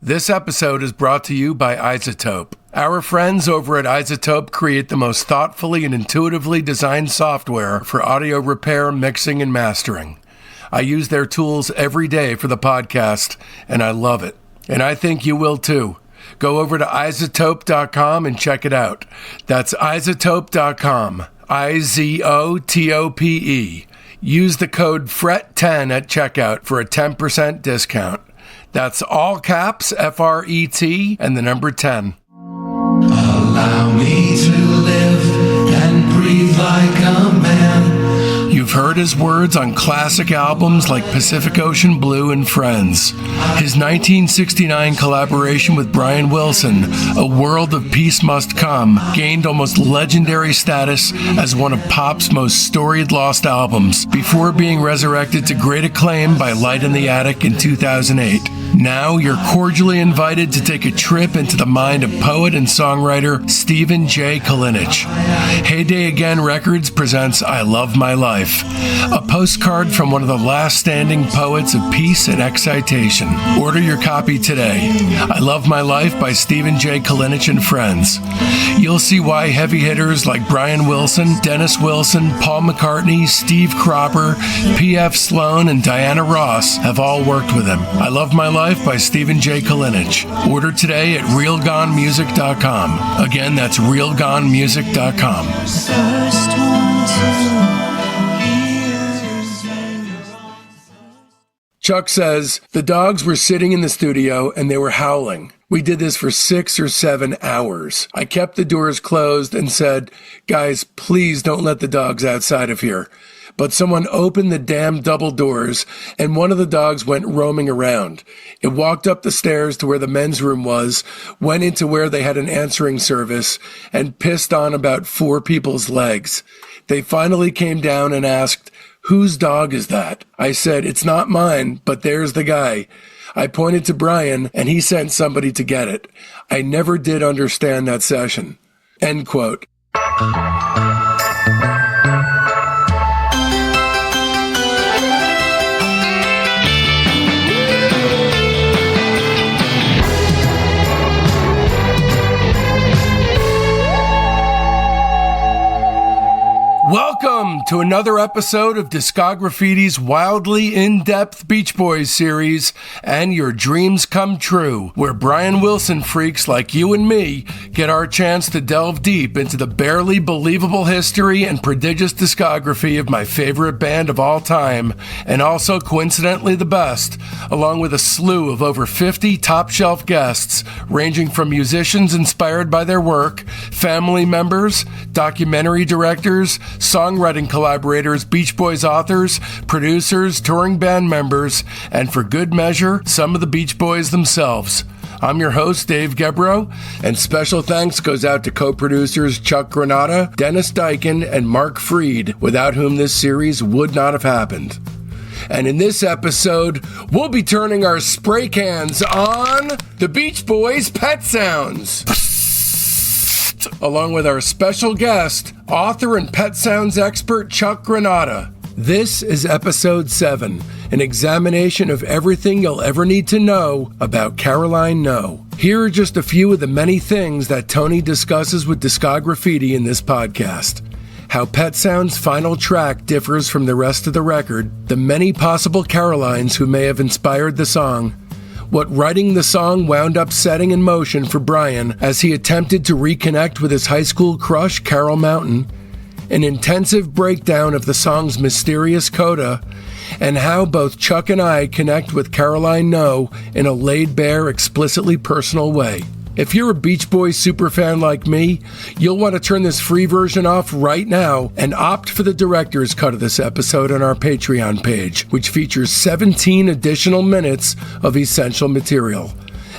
This episode is brought to you by iZotope. Our friends over at iZotope create the most thoughtfully and intuitively designed software for audio repair, mixing, and mastering. I use their tools every day for the podcast, and I love it. And I think you will too. Go over to iZotope.com and check it out. That's iZotope.com. iZotope. Use the code FRET10 at checkout for a 10% discount. That's all caps, FRET, and the number 10. Allow me to live and breathe like a man. You've heard his words on classic albums like Pacific Ocean Blue and Friends. His 1969 collaboration with Brian Wilson, A World of Peace Must Come, gained almost legendary status as one of pop's most storied lost albums before being resurrected to great acclaim by Light in the Attic in 2008. Now you're cordially invited to take a trip into the mind of poet and songwriter Stephen J. Kalinich. Heyday Again Records presents I Love My Life, a postcard from one of the last standing poets of peace and excitation. Order your copy today. I Love My Life by Stephen J. Kalinich and Friends. You'll see why heavy hitters like Brian Wilson, Dennis Wilson, Paul McCartney, Steve Cropper, P.F. Sloan, and Diana Ross have all worked with him. I Love My Life by Stephen J. Kalinich. Order today at realgonemusic.com. Again, that's realgonemusic.com. Chuck says, the dogs were sitting in the studio and they were howling. We did this for 6 or 7 hours. I kept the doors closed and said, guys, please don't let the dogs outside of here. But someone opened the damn double doors, and one of the dogs went roaming around. It walked up the stairs to where the men's room was, went into where they had an answering service, and pissed on about 4 people's legs. They finally came down and asked, whose dog is that? I said, it's not mine, but there's the guy. I pointed to Brian, and he sent somebody to get it. I never did understand that session. End quote. Welcome to another episode of Discograffiti's wildly in-depth Beach Boys series and Your Dreams Come True, where Brian Wilson freaks like you and me get our chance to delve deep into the barely believable history and prodigious discography of my favorite band of all time, and also coincidentally the best, along with a slew of over 50 top-shelf guests, ranging from musicians inspired by their work, family members, documentary directors, songwriting collaborators, Beach Boys authors, producers, touring band members, and for good measure, some of the Beach Boys themselves. I'm your host, Dave Gebrow, and special thanks goes out to co-producers Chuck Granata, Dennis Dyken, and Mark Freed, without whom this series would not have happened. And in this episode, we'll be turning our spray cans on the Beach Boys' Pet Sounds, along with our special guest, author and pet sounds expert Chuck Granata. This is episode 7, an examination of everything you'll ever need to know about Caroline No. Here are just a few of the many things that Tony discusses with Discograffiti in this podcast. How Pet Sound's final track differs from the rest of the record, the many possible Carolines who may have inspired the song, what writing the song wound up setting in motion for Brian as he attempted to reconnect with his high school crush, Carol Mountain, an intensive breakdown of the song's mysterious coda, and how both Chuck and I connect with Caroline No in a laid-bare, explicitly personal way. If you're a Beach Boys superfan like me, you'll want to turn this free version off right now and opt for the director's cut of this episode on our Patreon page, which features 17 additional minutes of essential material.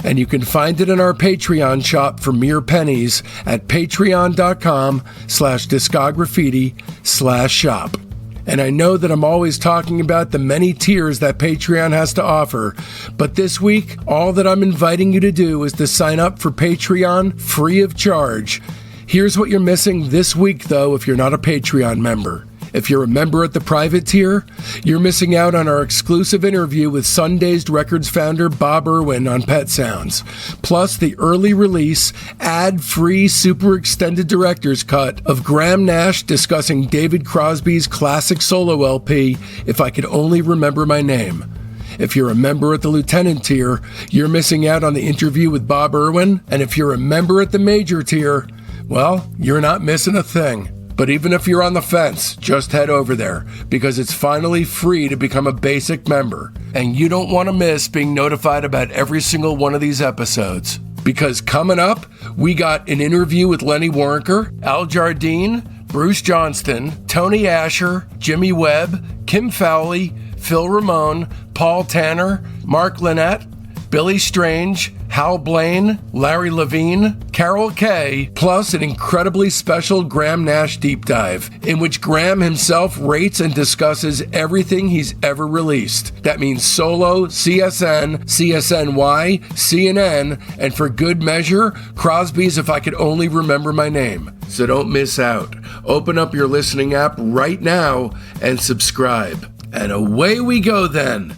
And you can find it in our Patreon shop for mere pennies at patreon.com/discograffiti/shop. And I know that I'm always talking about the many tiers that Patreon has to offer, but this week, all that I'm inviting you to do is to sign up for Patreon free of charge. Here's what you're missing this week, though, if you're not a Patreon member. If you're a member at the private tier, you're missing out on our exclusive interview with Sun-Dazed Records founder Bob Irwin on Pet Sounds, plus the early release, ad-free, super extended director's cut of Graham Nash discussing David Crosby's classic solo LP, If I Could Only Remember My Name. If you're a member at the lieutenant tier, you're missing out on the interview with Bob Irwin, and if you're a member at the major tier, well, you're not missing a thing. But even if you're on the fence, just head over there, because it's finally free to become a basic member. And you don't want to miss being notified about every single one of these episodes. Because coming up, we got an interview with Lenny Waronker, Al Jardine, Bruce Johnston, Tony Asher, Jimmy Webb, Kim Fowley, Phil Ramone, Paul Tanner, Mark Lynette, Billy Strange, Hal Blaine, Larry Levine, Carol Kay, plus an incredibly special Graham Nash deep dive, in which Graham himself rates and discusses everything he's ever released. That means solo, CSN, CSNY, CNN, and for good measure, Crosby's If I Could Only Remember My Name. So don't miss out. Open up your listening app right now and subscribe. And away we go then.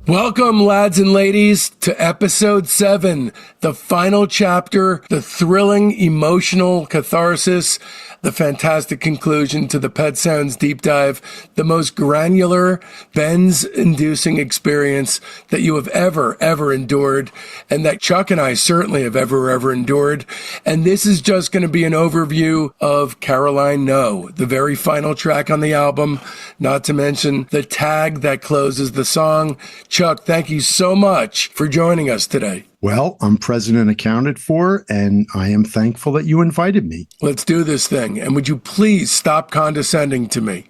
Welcome, lads and ladies, to episode 7, the final chapter, the thrilling, emotional catharsis, the fantastic conclusion to the Pet Sounds deep dive, the most granular, Benz-inducing experience that you have ever endured, and that Chuck and I certainly have ever endured. And this is just going to be an overview of Caroline No, the very final track on the album, not to mention the tag that closes the song. Chuck, thank you so much for joining us today. Well, I'm present and accounted for, and I am thankful that you invited me. Let's do this thing. And would you please stop condescending to me?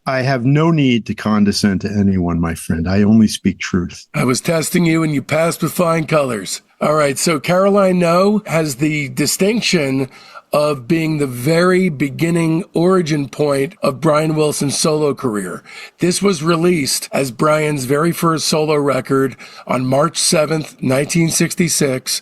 I have no need to condescend to anyone, my friend. I only speak truth. I was testing you, and you passed with flying colors. All right, so Caroline No has the distinction of being the very beginning origin point of Brian Wilson's solo career. This was released as Brian's very first solo record on March 7th, 1966.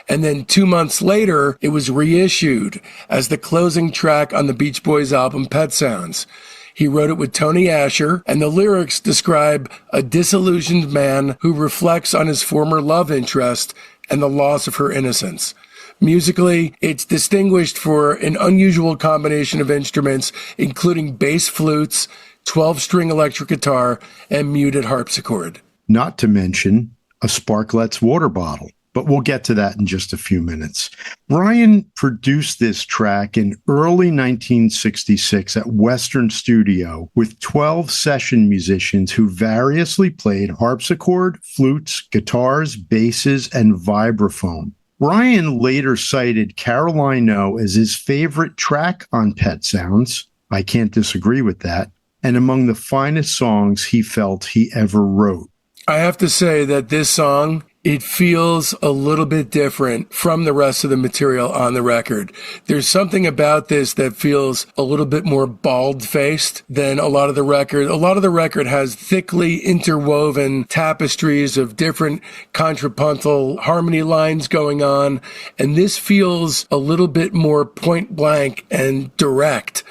And then 2 months later, it was reissued as the closing track on the Beach Boys album Pet Sounds. He wrote it with Tony Asher, and the lyrics describe a disillusioned man who reflects on his former love interest and the loss of her innocence. Musically, it's distinguished for an unusual combination of instruments, including bass flutes, 12-string electric guitar, and muted harpsichord. Not to mention a Sparkletts water bottle, but we'll get to that in just a few minutes. Brian produced this track in early 1966 at Western Studio with 12 session musicians who variously played harpsichord, flutes, guitars, basses, and vibraphone. Brian later cited Caroline No as his favorite track on Pet Sounds. I can't disagree with that. And among the finest songs he felt he ever wrote. I have to say that this song, it feels a little bit different from the rest of the material on the record. There's something about this that feels a little bit more bald-faced than a lot of the record. A lot of the record has thickly interwoven tapestries of different contrapuntal harmony lines going on, and this feels a little bit more point-blank and direct.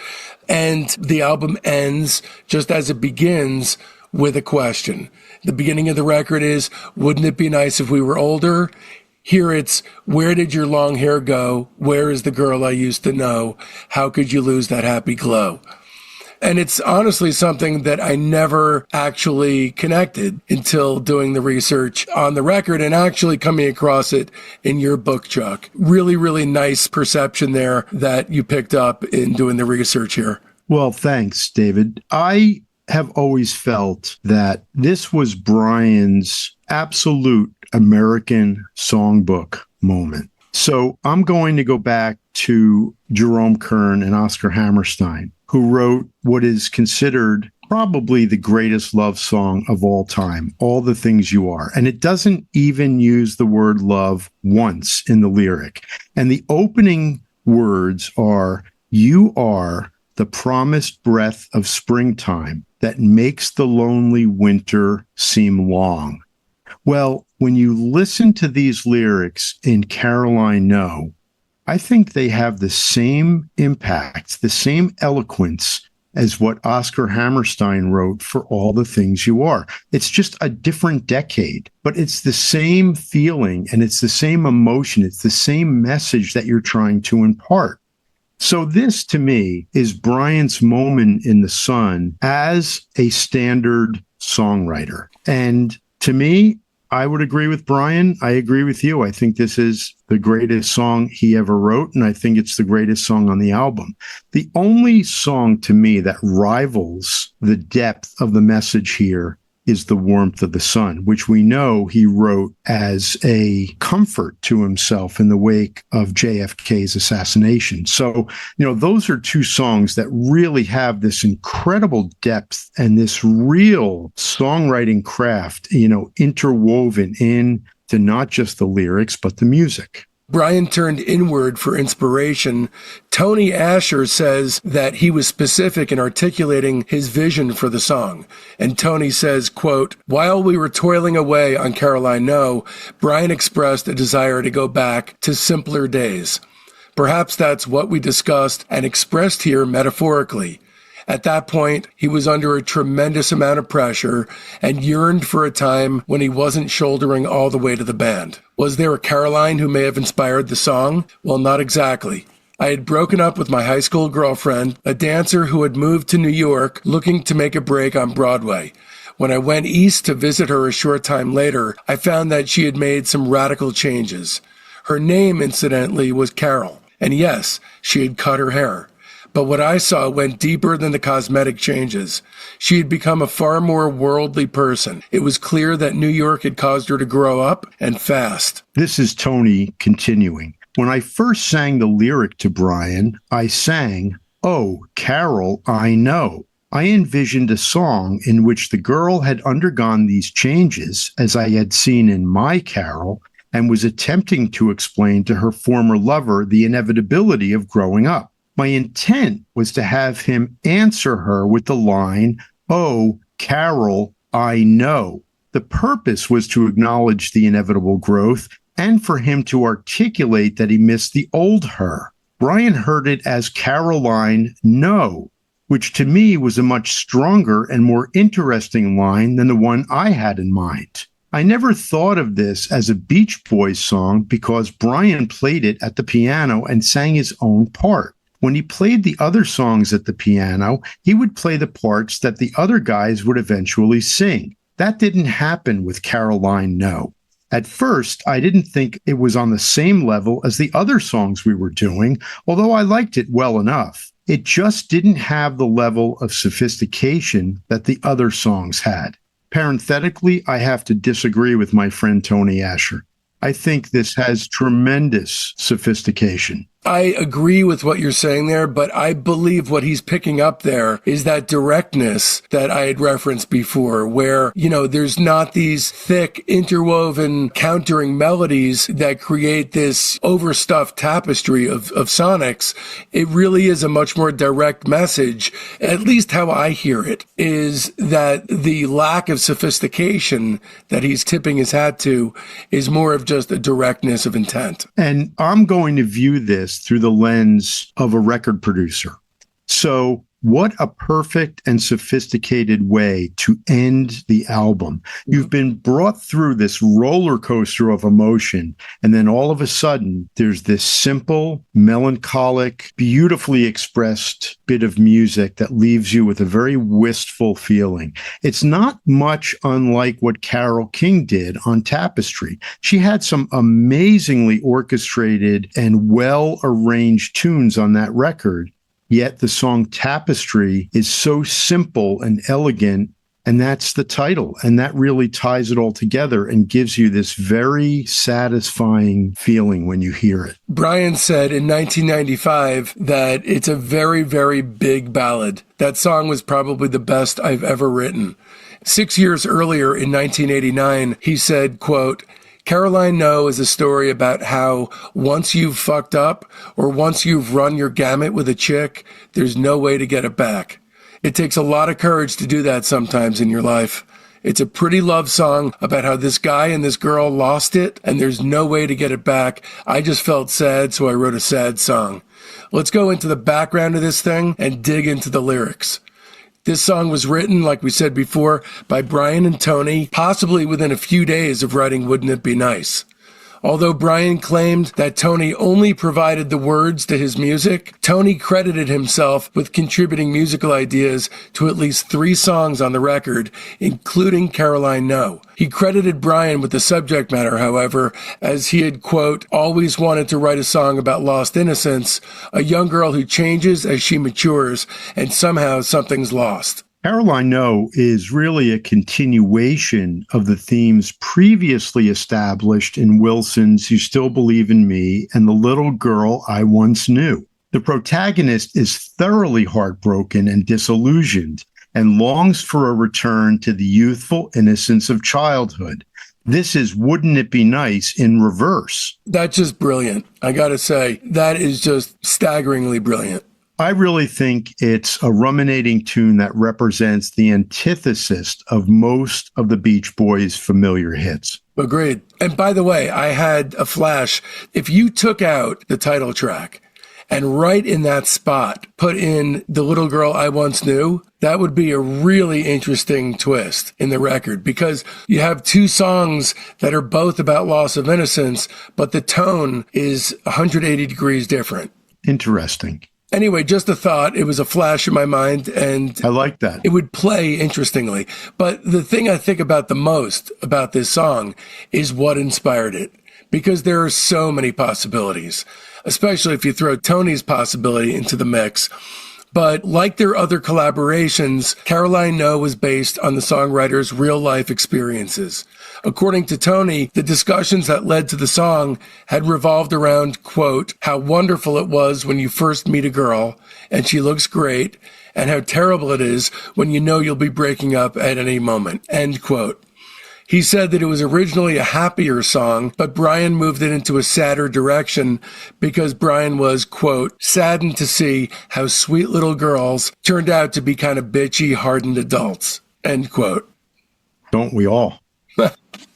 And the album ends just as it begins with a question. The beginning of the record is, wouldn't it be nice if we were older? Here it's, where did your long hair go? Where is the girl I used to know? How could you lose that happy glow? And it's honestly something that I never actually connected until doing the research on the record and actually coming across it in your book, Chuck. Really nice perception there that you picked up in doing the research here. Well, thanks, David. I have always felt that this was Brian's absolute American songbook moment. So I'm going to go back to Jerome Kern and Oscar Hammerstein, who wrote what is considered probably the greatest love song of all time, All the Things You Are. And it doesn't even use the word love once in the lyric. And the opening words are, "You are the promised breath of springtime that makes the lonely winter seem long." Well, when you listen to these lyrics in Caroline No, I think they have the same impact, the same eloquence as what Oscar Hammerstein wrote for All the Things You Are. It's just a different decade, but it's the same feeling and it's the same emotion. It's the same message that you're trying to impart. So this, to me, is Brian's moment in the sun as a standard songwriter. And to me, I would agree with Brian. I agree with you. I think this is the greatest song he ever wrote, and I think it's the greatest song on the album. The only song to me that rivals the depth of the message here is The Warmth of the Sun, which we know he wrote as a comfort to himself in the wake of JFK's assassination. So, those are two songs that really have this incredible depth and this real songwriting craft, interwoven in to not just the lyrics, but the music. Brian turned inward for inspiration. Tony Asher says that he was specific in articulating his vision for the song. And Tony says, quote, "While we were toiling away on Caroline No, Brian expressed a desire to go back to simpler days. Perhaps that's what we discussed and expressed here metaphorically. At that point, he was under a tremendous amount of pressure and yearned for a time when he wasn't shouldering all the weight of the band. Was there a Caroline who may have inspired the song? Well, not exactly. I had broken up with my high school girlfriend, a dancer who had moved to New York looking to make a break on Broadway. When I went east to visit her a short time later, I found that she had made some radical changes. Her name, incidentally, was Carol. And yes, she had cut her hair. But what I saw went deeper than the cosmetic changes. She had become a far more worldly person. It was clear that New York had caused her to grow up, and fast." This is Tony continuing. "When I first sang the lyric to Brian, I sang, 'Oh, Carol, I know.' I envisioned a song in which the girl had undergone these changes, as I had seen in my Carol, and was attempting to explain to her former lover the inevitability of growing up. My intent was to have him answer her with the line, 'Oh, Carol, I know.' The purpose was to acknowledge the inevitable growth and for him to articulate that he missed the old her. Brian heard it as Caroline, no, which to me was a much stronger and more interesting line than the one I had in mind. I never thought of this as a Beach Boys song because Brian played it at the piano and sang his own part. When he played the other songs at the piano, he would play the parts that the other guys would eventually sing. That didn't happen with Caroline No. At first, I didn't think it was on the same level as the other songs we were doing, although I liked it well enough. It just didn't have the level of sophistication that the other songs had. Parenthetically, I have to disagree with my friend Tony Asher. I think this has tremendous sophistication. I agree with what you're saying there, but I believe what he's picking up there is that directness that I had referenced before, where, there's not these thick, interwoven, countering melodies that create this overstuffed tapestry of sonics. It really is a much more direct message, at least how I hear it, is that the lack of sophistication that he's tipping his hat to is more of just a directness of intent. And I'm going to view this through the lens of a record producer. So what a perfect and sophisticated way to end the album. You've been brought through this roller coaster of emotion, and then all of a sudden, there's this simple, melancholic, beautifully expressed bit of music that leaves you with a very wistful feeling. It's not much unlike what Carole King did on Tapestry. She had some amazingly orchestrated and well-arranged tunes on that record. Yet the song Tapestry is so simple and elegant, and that's the title. And that really ties it all together and gives you this very satisfying feeling when you hear it. Brian said in 1995 that it's a very, very big ballad. That song was probably the best I've ever written. 6 years earlier in 1989, he said, quote, "Caroline No is a story about how once you've fucked up or once you've run your gamut with a chick, there's no way to get it back. It takes a lot of courage to do that sometimes in your life. It's a pretty love song about how this guy and this girl lost it and there's no way to get it back. I just felt sad, so I wrote a sad song. Let's go into the background of this thing and dig into the lyrics. This song was written, like we said before, by Brian and Tony, possibly within a few days of writing Wouldn't It Be Nice? Although Brian claimed that Tony only provided the words to his music, Tony credited himself with contributing musical ideas to at least 3 songs on the record, including Caroline No. He credited Brian with the subject matter, however, as he had, quote, always wanted to write a song about lost innocence, a young girl who changes as she matures, and somehow something's lost. Caroline No is really a continuation of the themes previously established in Wilson's You Still Believe in Me and The Little Girl I Once Knew. The protagonist is thoroughly heartbroken and disillusioned and longs for a return to the youthful innocence of childhood. This is Wouldn't It Be Nice in reverse. That's just brilliant. I gotta say, that is just staggeringly brilliant. I really think it's a ruminating tune that represents the antithesis of most of the Beach Boys' familiar hits. Agreed. And by the way, I had a flash. If you took out the title track and right in that spot put in The Little Girl I Once Knew, that would be a really interesting twist in the record, because you have 2 songs that are both about loss of innocence, but the tone is 180 degrees different. Interesting. Anyway, just a thought. It was a flash in my mind, and I like that. It would play interestingly. But the thing I think about the most about this song is what inspired it, because there are so many possibilities, especially if you throw Tony's possibility into the mix. But like their other collaborations, Caroline No was based on the songwriter's real-life experiences. According to Tony, the discussions that led to the song had revolved around, quote, how wonderful it was when you first meet a girl and she looks great, and how terrible it is when you know you'll be breaking up at any moment, end quote. He said that it was originally a happier song, but Brian moved it into a sadder direction because Brian was, quote, saddened to see how sweet little girls turned out to be kind of bitchy, hardened adults, end quote. Don't we all?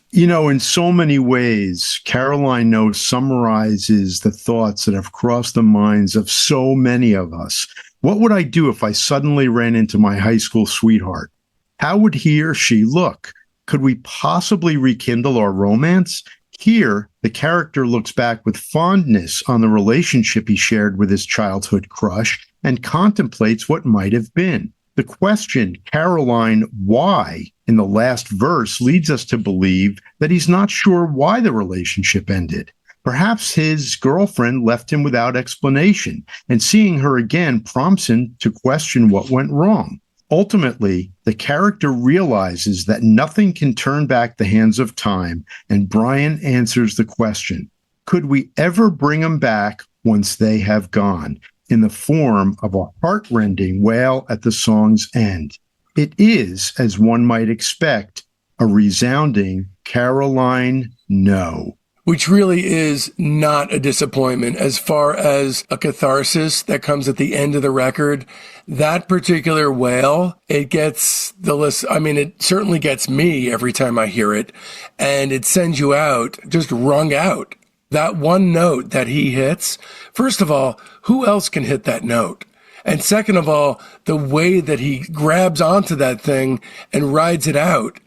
You know, in so many ways, Caroline No summarizes the thoughts that have crossed the minds of so many of us. What would I do if I suddenly ran into my high school sweetheart? How would he or she look? Could we possibly rekindle our romance? Here, the character looks back with fondness on the relationship he shared with his childhood crush and contemplates what might have been. The question, Caroline, why, in the last verse leads us to believe that he's not sure why the relationship ended. Perhaps his girlfriend left him without explanation, and seeing her again prompts him to question what went wrong. Ultimately, the character realizes that nothing can turn back the hands of time, and Brian answers the question, could we ever bring them back once they have gone, in the form of a heartrending wail at the song's end. It is, as one might expect, a resounding Caroline No. Which really is not a disappointment as far as a catharsis that comes at the end of the record. That particular wail, it gets the list. I mean, it certainly gets me every time I hear it, and it sends you out just wrung out. That one note that he hits, first of all, who else can hit that note? And second of all, the way that he grabs onto that thing and rides it out.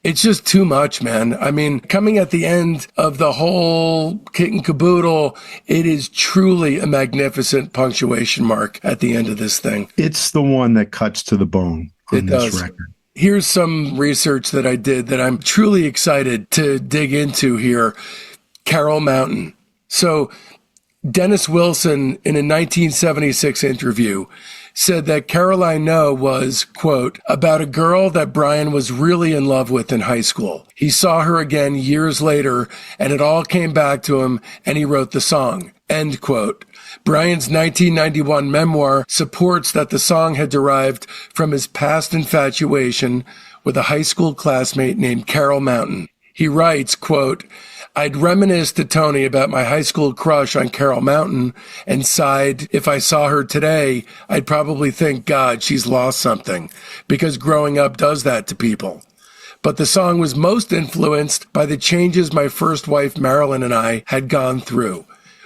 It's just too much, man. I mean, coming at the end of the whole kit and caboodle, it is truly a magnificent punctuation mark at the end of this thing. It's the one that cuts to the bone on this record. Here's some research that I did that I'm truly excited to dig into here. Carol Mountain. So Dennis Wilson, in a 1976 interview, said that Caroline No was, quote, about a girl that Brian was really in love with in high school. He saw her again years later, and it all came back to him, and he wrote the song, end quote. Brian's 1991 memoir supports that the song had derived from his past infatuation with a high school classmate named Carol Mountain. He writes, quote, I'd reminisce to Tony about my high school crush on Carol Mountain and sighed, if I saw her today, I'd probably think, God, she's lost something, because growing up does that to people. but the song was most influenced by the changes my first wife Marilyn and I had gone through.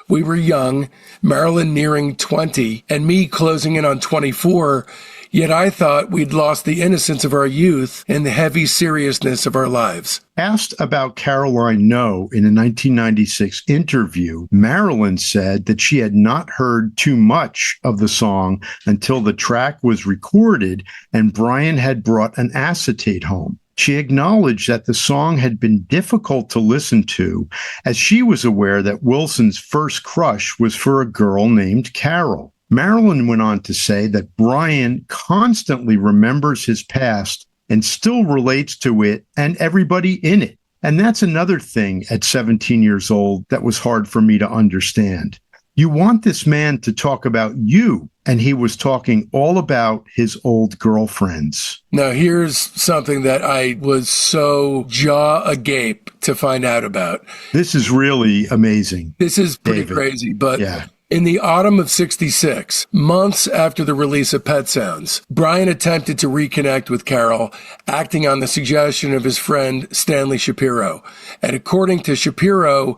We were young, Marilyn nearing 20, and me closing in on 24, yet I thought we'd lost the innocence of our youth and the heavy seriousness of our lives. Asked about Caroline No in a 1996 interview, Marilyn said that she had not heard too much of the song until the track was recorded and Brian had brought an acetate home. She acknowledged that the song had been difficult to listen to, as she was aware that Wilson's first crush was for a girl named Carol. Marilyn went on to say that Brian constantly remembers his past and still relates to it and everybody in it. And that's another thing at 17 years old that was hard for me to understand. You want this man to talk about you, and he was talking all about his old girlfriends. Now, here's something that I was so jaw agape to find out about. This is really amazing. This is pretty David. crazy, but Yeah. In the autumn of '66, months after the release of Pet Sounds, Brian attempted to reconnect with Carol, acting on the suggestion of his friend Stanley Shapiro. And according to Shapiro,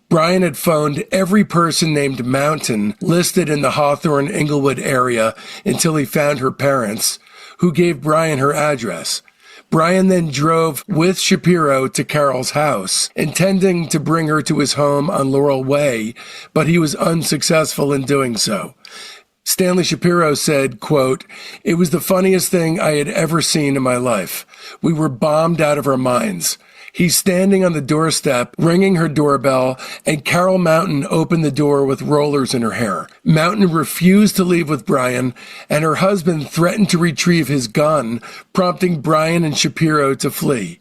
Brian had phoned every person named Mountain listed in the Hawthorne-Inglewood area until he found her parents, who gave Brian her address. Brian then drove with Shapiro to Carol's house, intending to bring her to his home on Laurel Way, but he was unsuccessful in doing so. Stanley Shapiro said, quote, "It was the funniest thing I had ever seen in my life. We were bombed out of our minds. He's standing on the doorstep, ringing her doorbell, and Carol Mountain opened the door with rollers in her hair. Mountain refused to leave with Brian, and her husband threatened to retrieve his gun, prompting Brian and Shapiro to flee.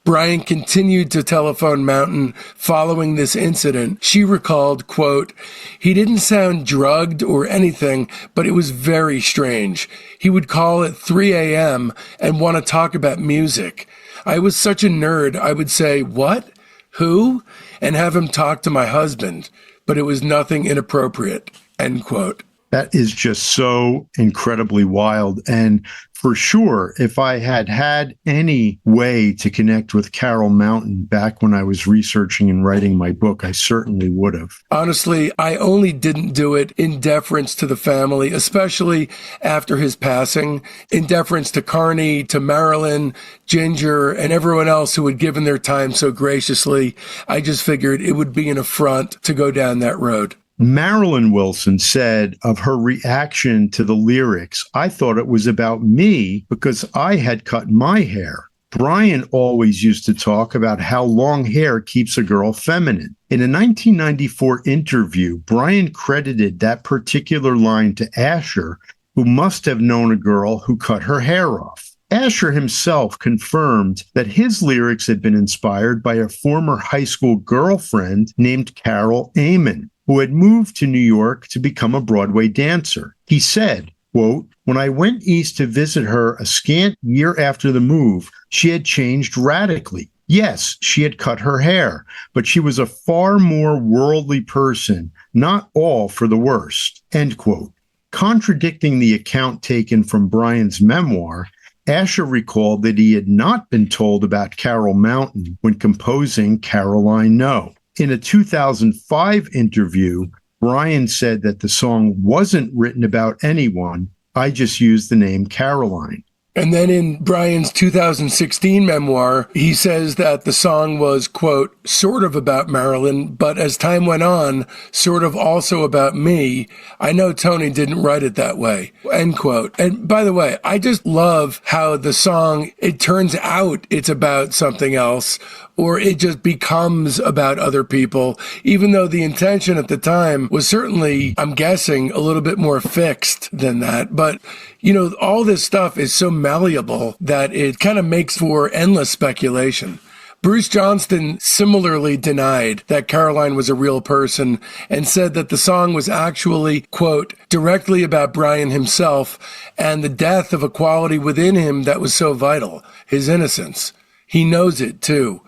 Brian continued to telephone Mountain following this incident. She recalled, quote, "He didn't sound drugged or anything, but it was very strange. He would call at 3 a.m. and want to talk about music. I was such a nerd, I would say, 'What? Who?' and have him talk to my husband, but it was nothing inappropriate," end quote. That is just so incredibly wild. And for sure, if I had had any way to connect with Carol Mountain back when I was researching and writing my book, I certainly would have. Honestly, I only didn't do it in deference to the family, especially after his passing, in deference to Carney, to Marilyn, Ginger, and everyone else who had given their time so graciously. I just figured it would be an affront to go down that road. Marilyn Wilson said of her reaction to the lyrics, "I thought it was about me because I had cut my hair. Brian always used to talk about how long hair keeps a girl feminine." In a 1994 interview, Brian credited that particular line to Asher, who must have known a girl who cut her hair off. Asher himself confirmed that his lyrics had been inspired by a former high school girlfriend named Carol Amon, who had moved to New York to become a Broadway dancer. He said, quote, "When I went east to visit her a scant year after the move, she had changed radically. Yes, she had cut her hair, but she was a far more worldly person, not all for the worst," end quote. Contradicting the account taken from Brian's memoir, Asher recalled that he had not been told about Carol Mountain when composing Caroline No. In a 2005 interview, Brian said that the song wasn't written about anyone. I just used the name Caroline. And then in Brian's 2016 memoir, he says that the song was, quote, "sort of about Marilyn, but as time went on, sort of also about me. I know Tony didn't write it that way," end quote. And by the way, I just love how the song, it turns out it's about something else, or it just becomes about other people, even though the intention at the time was certainly, I'm guessing, a little bit more fixed than that. But, you know, all this stuff is so malleable that it kind of makes for endless speculation. Bruce Johnston similarly denied that Caroline was a real person and said that the song was actually, quote, "directly about Brian himself and the death of a quality within him that was so vital, his innocence. He knows it too."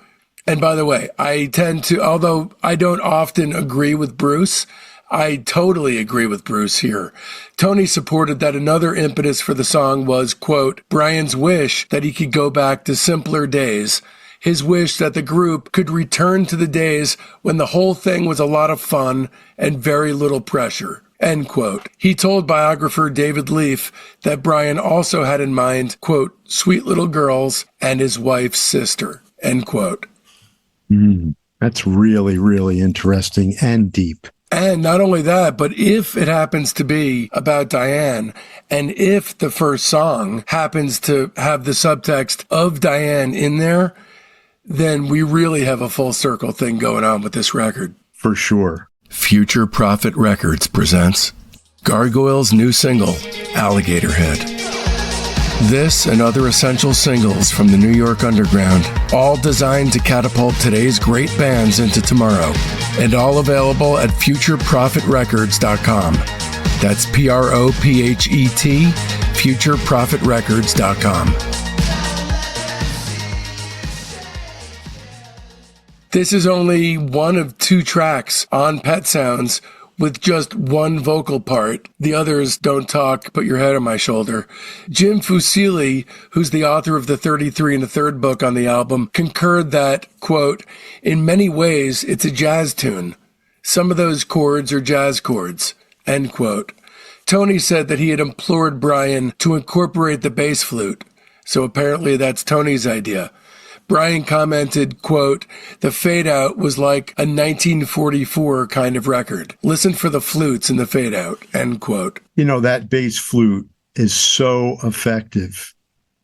And by the way, I tend to, although I don't often agree with Bruce, I totally agree with Bruce here. Tony supported that another impetus for the song was, quote, Brian's wish that he could go back to simpler days. His wish that the group could return to the days when the whole thing was a lot of fun and very little pressure, end quote. He told biographer David Leaf that Brian also had in mind, quote, sweet little girls and his wife's sister, end quote. That's really, really interesting and deep. And not only that, but if it happens to be about Diane, and if the first song happens to have the subtext of Diane in there, then we really have a full circle thing going on with this record. For sure. Future Prophet Records presents Gargoyle's new single, Alligator Head. This and other essential singles from the New York Underground, all designed to catapult today's great bands into tomorrow, and all available at futureprophetrecords.com. That's PROPHET, futureprophetrecords.com. This is only one of 2 tracks on Pet Sounds with just one vocal part. The others don't talk, put your head on my shoulder. Jim Fusilli, who's the author of the 33 and a third book on the album, concurred that, quote, in many ways, it's a jazz tune. Some of those chords are jazz chords, end quote. Tony said that he had implored Brian to incorporate the bass flute, so apparently that's Tony's idea. Brian commented, quote, the fade out was like a 1944 kind of record. Listen for the flutes in the fade out, end quote. You know, that bass flute is so effective.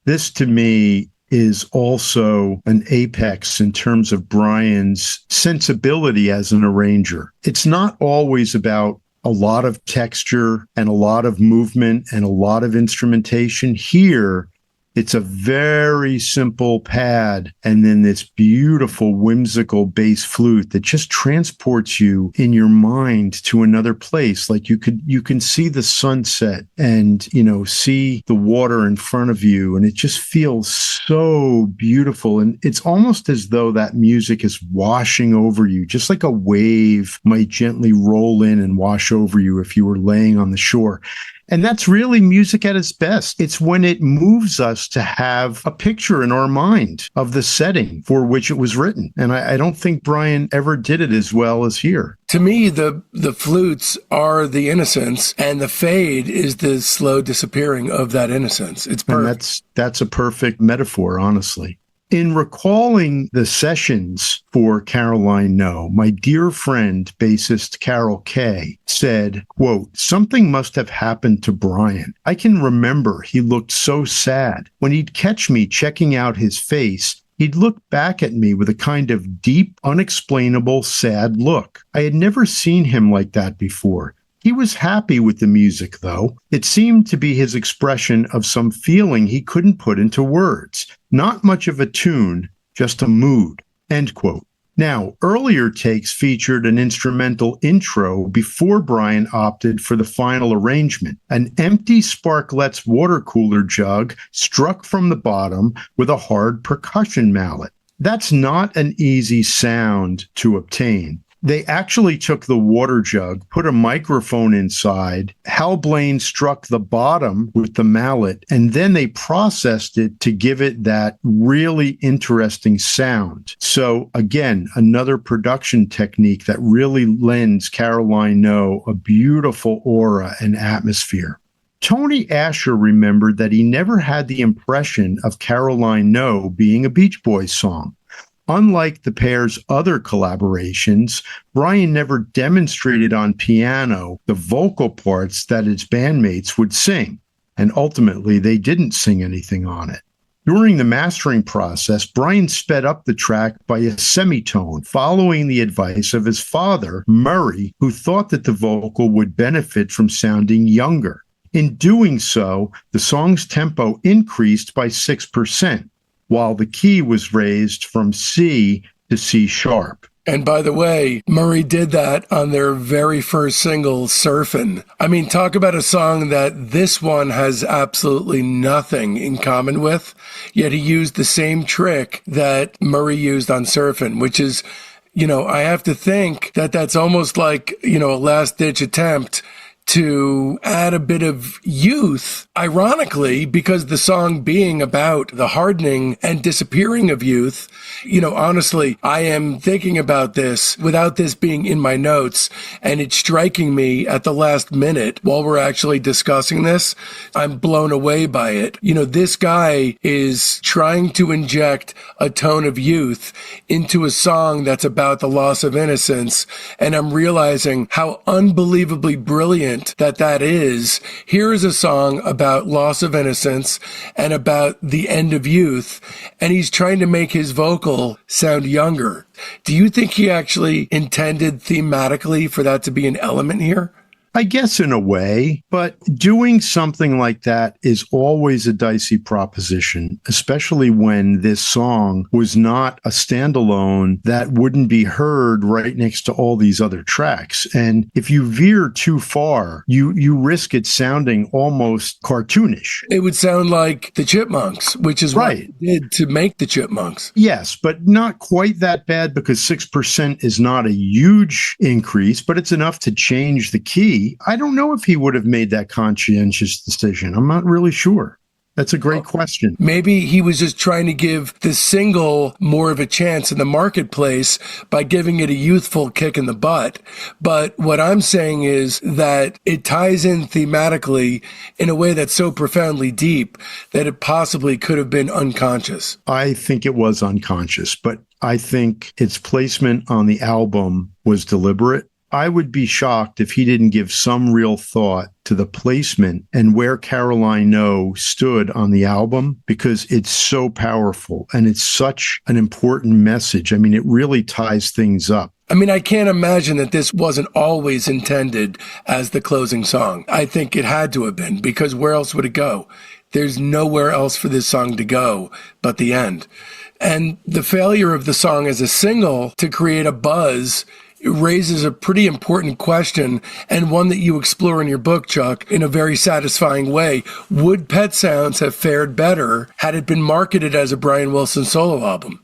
This to me is also an apex in terms of Brian's sensibility as an arranger. It's not always about a lot of texture and a lot of movement and a lot of instrumentation. Here, it's a very simple pad and then this beautiful, whimsical bass flute that just transports you in your mind to another place. Like you can see the sunset and, see the water in front of you. And it just feels so beautiful. And it's almost as though that music is washing over you, just like a wave might gently roll in and wash over you if you were laying on the shore. And that's really music at its best. It's when it moves us to have a picture in our mind of the setting for which it was written. And I don't think Brian ever did it as well as here. To me, the flutes are the innocence, and the fade is the slow disappearing of that innocence. It's perfect. And that's a perfect metaphor, honestly. In recalling the sessions for Caroline No, my dear friend, bassist Carol Kay, said, quote, something must have happened to Brian. I can remember he looked so sad. When he'd catch me checking out his face, he'd look back at me with a kind of deep, unexplainable, sad look. I had never seen him like that before. He was happy with the music, though. It seemed to be his expression of some feeling he couldn't put into words. Not much of a tune, just a mood, end quote. Now, earlier takes featured an instrumental intro before Brian opted for the final arrangement. An empty Sparkletts water cooler jug struck from the bottom with a hard percussion mallet. That's not an easy sound to obtain. They actually took the water jug, put a microphone inside. Hal Blaine struck the bottom with the mallet, and then they processed it to give it that really interesting sound. So again, another production technique that really lends Caroline No a beautiful aura and atmosphere. Tony Asher remembered that he never had the impression of Caroline No being a Beach Boys song. Unlike the pair's other collaborations, Brian never demonstrated on piano the vocal parts that its bandmates would sing, and ultimately they didn't sing anything on it. During the mastering process, Brian sped up the track by a semitone, following the advice of his father, Murray, who thought that the vocal would benefit from sounding younger. In doing so, the song's tempo increased by 6%. While the key was raised from C to C sharp. And by the way, Murray did that on their very first single, Surfin'. I mean, talk about a song that this one has absolutely nothing in common with, yet he used the same trick that Murray used on Surfin', which is, I have to think that that's almost like, a last-ditch attempt to add a bit of youth, ironically, because the song being about the hardening and disappearing of youth, honestly, I am thinking about this without this being in my notes, and it's striking me at the last minute while we're actually discussing this. I'm blown away by it. This guy is trying to inject a tone of youth into a song that's about the loss of innocence, and I'm realizing how unbelievably brilliant that is. Here is a song about loss of innocence and about the end of youth, and he's trying to make his vocal sound younger. Do you think he actually intended thematically for that to be an element here? I guess in a way, but doing something like that is always a dicey proposition, especially when this song was not a standalone that wouldn't be heard right next to all these other tracks. And if you veer too far, you risk it sounding almost cartoonish. It would sound like the Chipmunks, which is right. What they did to make the Chipmunks. Yes, but not quite that bad, because 6% is not a huge increase, but it's enough to change the key. I don't know if he would have made that conscientious decision. I'm not really sure. That's a great question. Maybe he was just trying to give the single more of a chance in the marketplace by giving it a youthful kick in the butt. But what I'm saying is that it ties in thematically in a way that's so profoundly deep that it possibly could have been unconscious. I think it was unconscious, but I think its placement on the album was deliberate. I would be shocked if he didn't give some real thought to the placement and where Caroline No stood on the album, because it's so powerful and it's such an important message. I mean, it really ties things up. I can't imagine that this wasn't always intended as the closing song. I think it had to have been, because where else would it go? There's nowhere else for this song to go but the end. And the failure of the song as a single to create a buzz raises a pretty important question, and one that you explore in your book, Chuck, in a very satisfying way. Would Pet Sounds have fared better had it been marketed as a Brian Wilson solo album?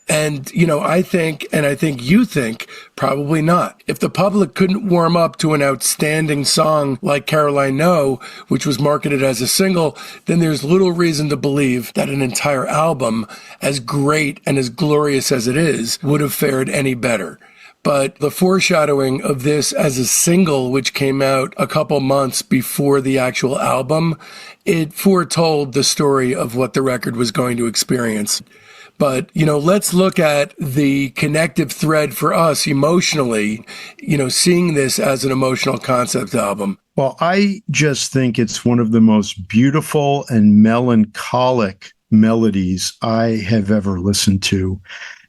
And, I think you think probably not. If the public couldn't warm up to an outstanding song like Caroline No, which was marketed as a single, then there's little reason to believe that an entire album, as great and as glorious as it is, would have fared any better. But the foreshadowing of this as a single, which came out a couple months before the actual album, it foretold the story of what the record was going to experience. But, let's look at the connective thread for us emotionally, seeing this as an emotional concept album. Well, I just think it's one of the most beautiful and melancholic melodies I have ever listened to.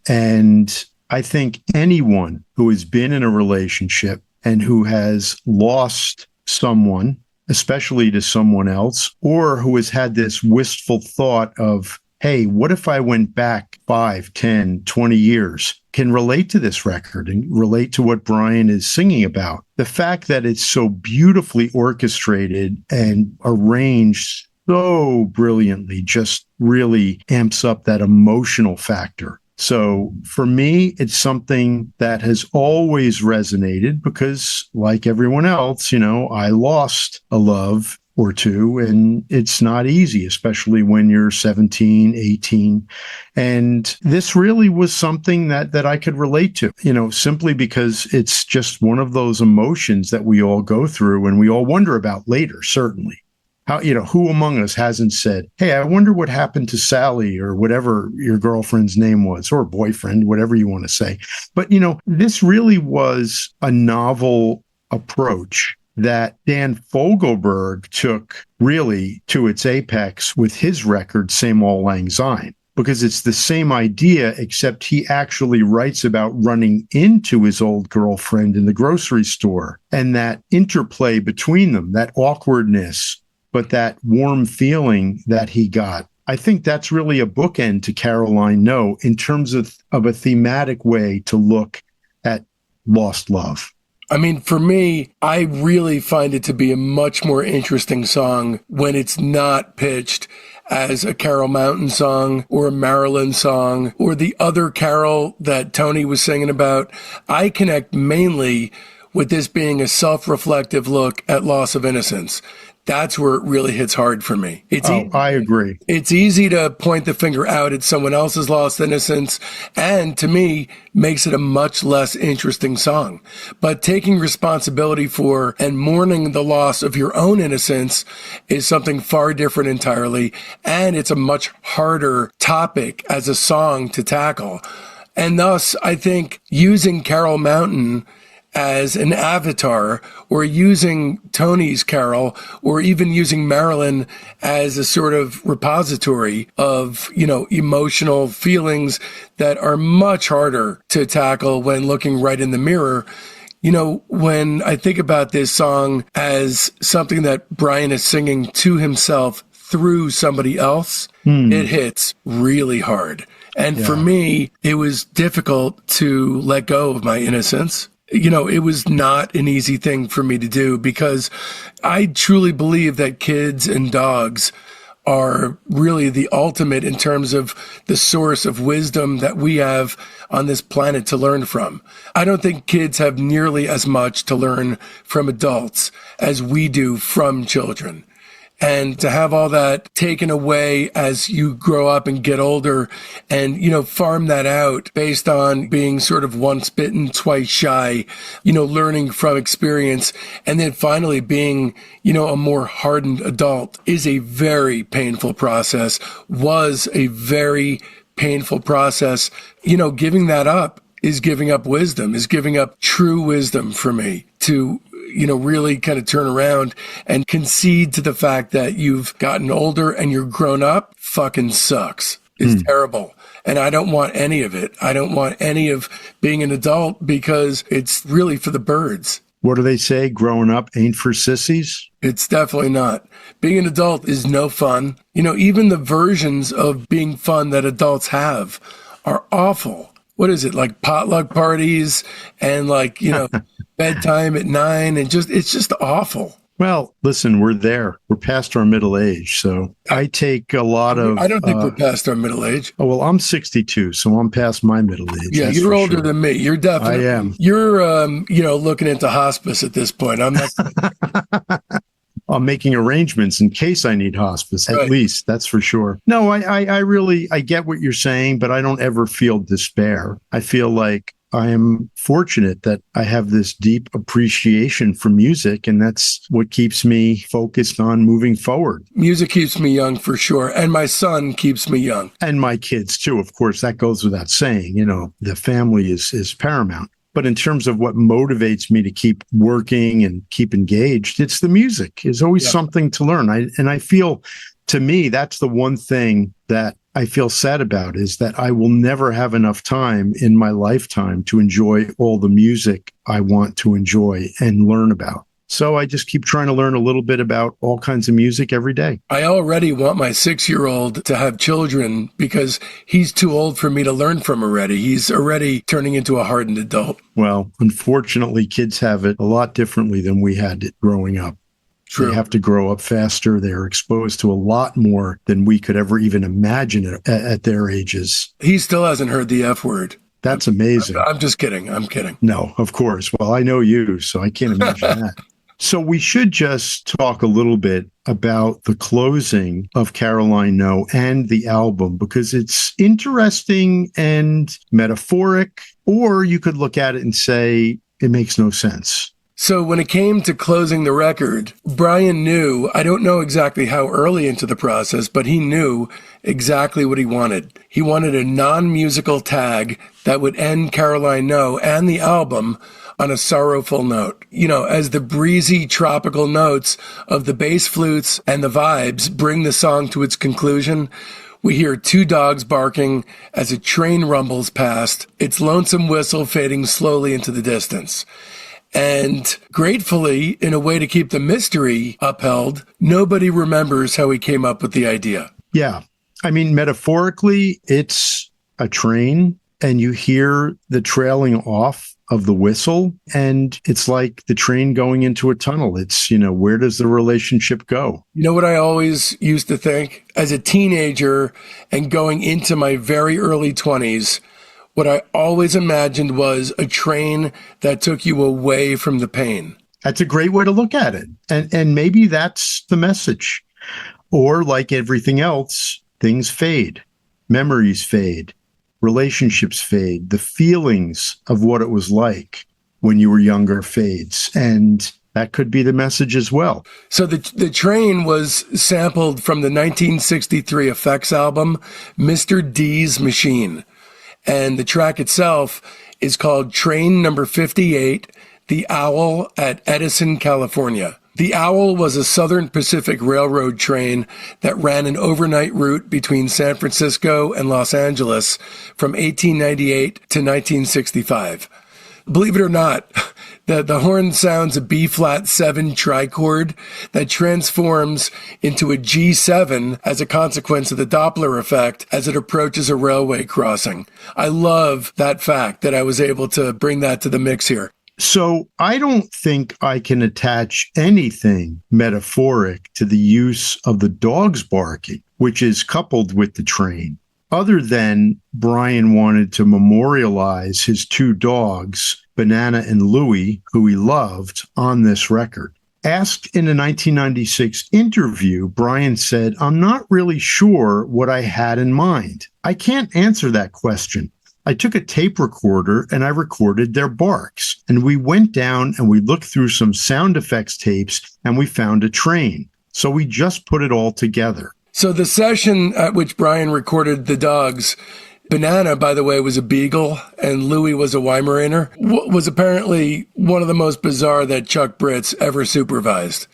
And I think anyone who has been in a relationship and who has lost someone, especially to someone else, or who has had this wistful thought of, hey, what if I went back 5, 10, 20 years, can relate to this record and relate to what Brian is singing about. The fact that it's so beautifully orchestrated and arranged so brilliantly just really amps up that emotional factor. So for me, it's something that has always resonated because, like everyone else, I lost a love or two, and it's not easy, especially when you're 17, 18. And this really was something that I could relate to, simply because it's just one of those emotions that we all go through and we all wonder about later, certainly. How, who among us hasn't said, hey, I wonder what happened to Sally, or whatever your girlfriend's name was, or boyfriend, whatever you want to say. But, this really was a novel approach that Dan Fogelberg took really to its apex with his record, Same Auld Lang Syne, because it's the same idea, except he actually writes about running into his old girlfriend in the grocery store and that interplay between them, that awkwardness, but that warm feeling that he got. I think that's really a bookend to Caroline No in terms of a thematic way to look at lost love. I mean, for me, I really find it to be a much more interesting song when it's not pitched as a Carol Mountain song or a Marilyn song or the other Carol that Tony was singing about. I connect mainly with this being a self-reflective look at loss of innocence. That's where it really hits hard for me. I agree. It's easy to point the finger out at someone else's lost innocence, and to me, makes it a much less interesting song. But taking responsibility for and mourning the loss of your own innocence is something far different entirely, and it's a much harder topic as a song to tackle. And thus, I think using Carol Mountain as an avatar, or using Tony's Carol, or even using Marilyn as a sort of repository of, emotional feelings that are much harder to tackle when looking right in the mirror. When I think about this song as something that Brian is singing to himself through somebody else, it hits really hard. And for me, it was difficult to let go of my innocence. It was not an easy thing for me to do because I truly believe that kids and dogs are really the ultimate in terms of the source of wisdom that we have on this planet to learn from. I don't think kids have nearly as much to learn from adults as we do from children. And to have all that taken away as you grow up and get older and, farm that out based on being sort of once bitten, twice shy, learning from experience, and then finally being, a more hardened adult is a very painful process, was a very painful process. Giving that up is giving up wisdom, is giving up true wisdom for me to really kind of turn around and concede to the fact that you've gotten older and you're grown up fucking sucks. It's terrible. And I don't want any of it. I don't want any of being an adult because it's really for the birds. What do they say? Growing up ain't for sissies? It's definitely not. Being an adult is no fun. Even the versions of being fun that adults have are awful. What is it, like potluck parties and bedtime at 9 and it's just awful. Well, listen, we're there. We're past our middle age. So I take a lot of... I don't think we're past our middle age. Oh, well, I'm 62, so I'm past my middle age. Yeah, you're older than me. You're definitely... I am. You're, looking into hospice at this point. I'm not... I'm making arrangements in case I need hospice, at least. That's for sure. No, I really get what you're saying, but I don't ever feel despair. I feel like I am fortunate that I have this deep appreciation for music, and that's what keeps me focused on moving forward. Music keeps me young for sure, and my son keeps me young. And my kids too, of course. That goes without saying. The family is paramount. But in terms of what motivates me to keep working and keep engaged, it's the music. There's always something to learn. I feel, to me, that's the one thing that I feel sad about, is that I will never have enough time in my lifetime to enjoy all the music I want to enjoy and learn about. So I just keep trying to learn a little bit about all kinds of music every day. I already want my 6-year-old to have children because he's too old for me to learn from already. He's already turning into a hardened adult. Well, unfortunately, kids have it a lot differently than we had it growing up. True. They have to grow up faster. They're exposed to a lot more than we could ever even imagine at their ages. He still hasn't heard the F word. That's amazing. I'm just kidding. I'm kidding. No, of course. Well, I know you, so I can't imagine that. So we should just talk a little bit about the closing of Caroline No and the album, because it's interesting and metaphoric, or you could look at it and say it makes no sense. So when it came to closing the record, Brian knew, I don't know exactly how early into the process, but he knew exactly what he wanted. He wanted a non-musical tag that would end Caroline No and the album on a sorrowful note. As the breezy tropical notes of the bass flutes and the vibes bring the song to its conclusion, we hear 2 dogs barking as a train rumbles past, its lonesome whistle fading slowly into the distance. And gratefully, in a way to keep the mystery upheld, nobody remembers how he came up with the idea. Yeah. I mean, metaphorically, it's a train and you hear the trailing off of the whistle, and it's like the train going into a tunnel. It's, where does the relationship go? You know what I always used to think as a teenager and going into my very early 20s, what I always imagined was a train that took you away from the pain. That's a great way to look at it. And maybe that's the message. Or like everything else, things fade, memories fade, relationships fade, the feelings of what it was like when you were younger fades. And that could be the message as well. So the train was sampled from the 1963 effects album, Mr. D's Machine. And the track itself is called Train Number 58, The Owl at Edison, California. The Owl was a Southern Pacific Railroad train that ran an overnight route between San Francisco and Los Angeles from 1898 to 1965. Believe it or not, the horn sounds a B-flat 7 trichord that transforms into a G7 as a consequence of the Doppler effect as it approaches a railway crossing. I love that fact that I was able to bring that to the mix here. So I don't think I can attach anything metaphoric to the use of the dogs barking, which is coupled with the train, other than Brian wanted to memorialize his two dogs, Banana and Louie, who he loved, on this record. Asked in a 1996 interview, Brian said, "I'm not really sure what I had in mind. I can't answer that question. I took a tape recorder and I recorded their barks. And we went down and we looked through some sound effects tapes and we found a train. So we just put it all together." So the session at which Brian recorded the dogs, Banana, by the way, was a beagle and Louie was a Weimaraner, was apparently one of the most bizarre that Chuck Britz ever supervised.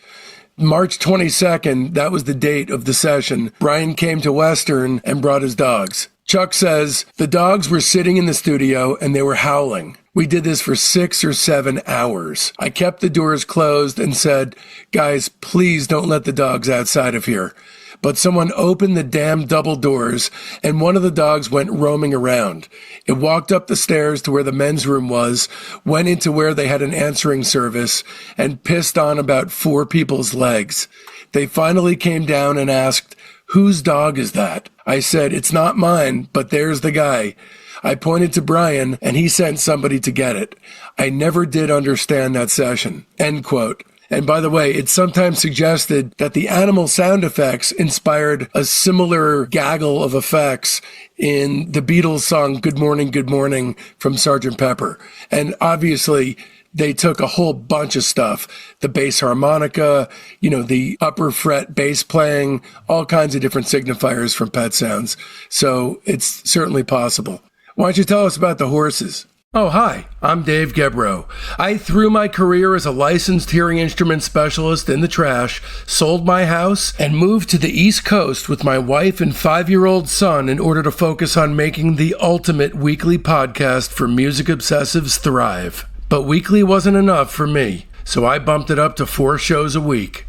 March 22nd, that was the date of the session, Brian came to Western and brought his dogs. Chuck says, "The dogs were sitting in the studio and they were howling. We did this for 6 or 7 hours. I kept the doors closed and said, 'Guys, please don't let the dogs outside of here.' But someone opened the damn double doors and one of the dogs went roaming around. It walked up the stairs to where the men's room was, went into where they had an answering service, and pissed on about 4 people's legs. They finally came down and asked, 'Whose dog is that?' I said, 'It's not mine, but there's the guy.' I pointed to Brian and he sent somebody to get it. I never did understand that session." End quote. And by the way, it's sometimes suggested that the animal sound effects inspired a similar gaggle of effects in the Beatles song Good Morning from Sgt. Pepper. And obviously, they took a whole bunch of stuff, the bass harmonica, the upper fret bass playing, all kinds of different signifiers from Pet Sounds. So it's certainly possible. Why don't you tell us about the horses? Oh, hi, I'm Dave Gebrow. I threw my career as a licensed hearing instrument specialist in the trash, sold my house, and moved to the East Coast with my wife and 5-year-old son in order to focus on making the ultimate weekly podcast for music obsessives thrive. But weekly wasn't enough for me, so I bumped it up to 4 shows a week.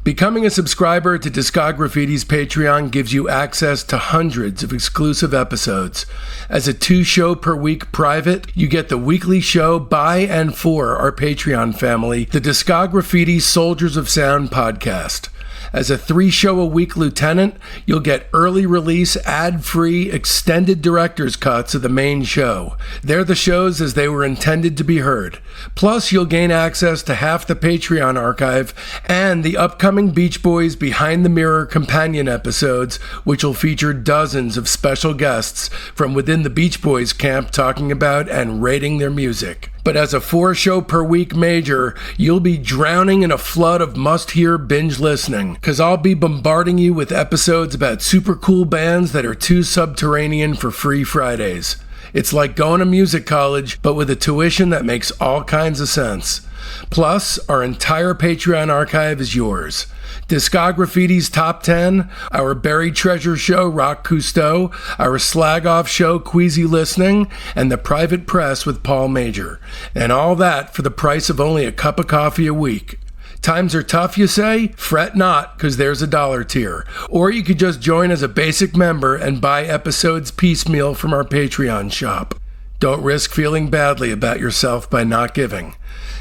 Becoming a subscriber to Discograffiti's Patreon gives you access to hundreds of exclusive episodes. As a 2-show per week private, you get the weekly show by and for our Patreon family, the Discograffiti Soldiers of Sound podcast. As a 3-show-a-week lieutenant, you'll get early release, ad-free, extended director's cuts of the main show. They're the shows as they were intended to be heard. Plus, you'll gain access to half the Patreon archive and the upcoming Beach Boys Behind the Mirror companion episodes, which will feature dozens of special guests from within the Beach Boys camp talking about and rating their music. But as a 4-show-per-week major, you'll be drowning in a flood of must-hear binge listening, because I'll be bombarding you with episodes about super cool bands that are too subterranean for free Fridays. It's like going to music college, but with a tuition that makes all kinds of sense. Plus, our entire Patreon archive is yours. Discograffiti's Top 10, our Buried Treasure show, Rock Cousteau, our Slag Off show, Queasy Listening, and the Private Press with Paul Major. And all that for the price of only a cup of coffee a week. Times are tough, you say? Fret not, because there's a $1 tier. Or you could just join as a basic member and buy episodes piecemeal from our Patreon shop. Don't risk feeling badly about yourself by not giving.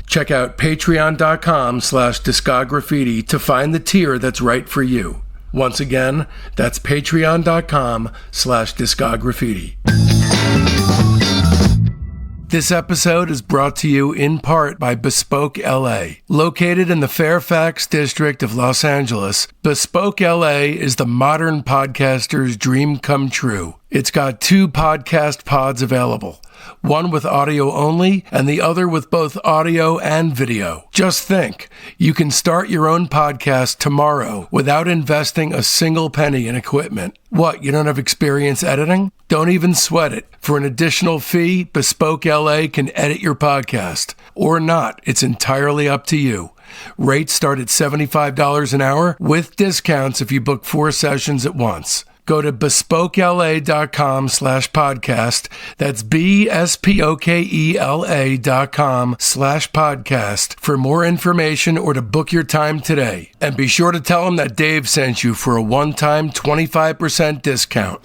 Check out patreon.com/discograffiti to find the tier that's right for you. Once again, that's patreon.com/discograffiti. This episode is brought to you in part by Bespoke LA. Located in the Fairfax district of Los Angeles, Bespoke LA is the modern podcaster's dream come true. It's got 2 podcast pods available, one with audio only and the other with both audio and video. Just think, you can start your own podcast tomorrow without investing a single penny in equipment. What, you don't have experience editing? Don't even sweat it. For an additional fee, Bespoke LA can edit your podcast. Or not, it's entirely up to you. Rates start at $75 an hour with discounts if you book 4 sessions at once. Go to bespokela.com/podcast. That's BSPOKELA.com/podcast for more information or to book your time today. And be sure to tell them that Dave sent you for a one-time 25% discount.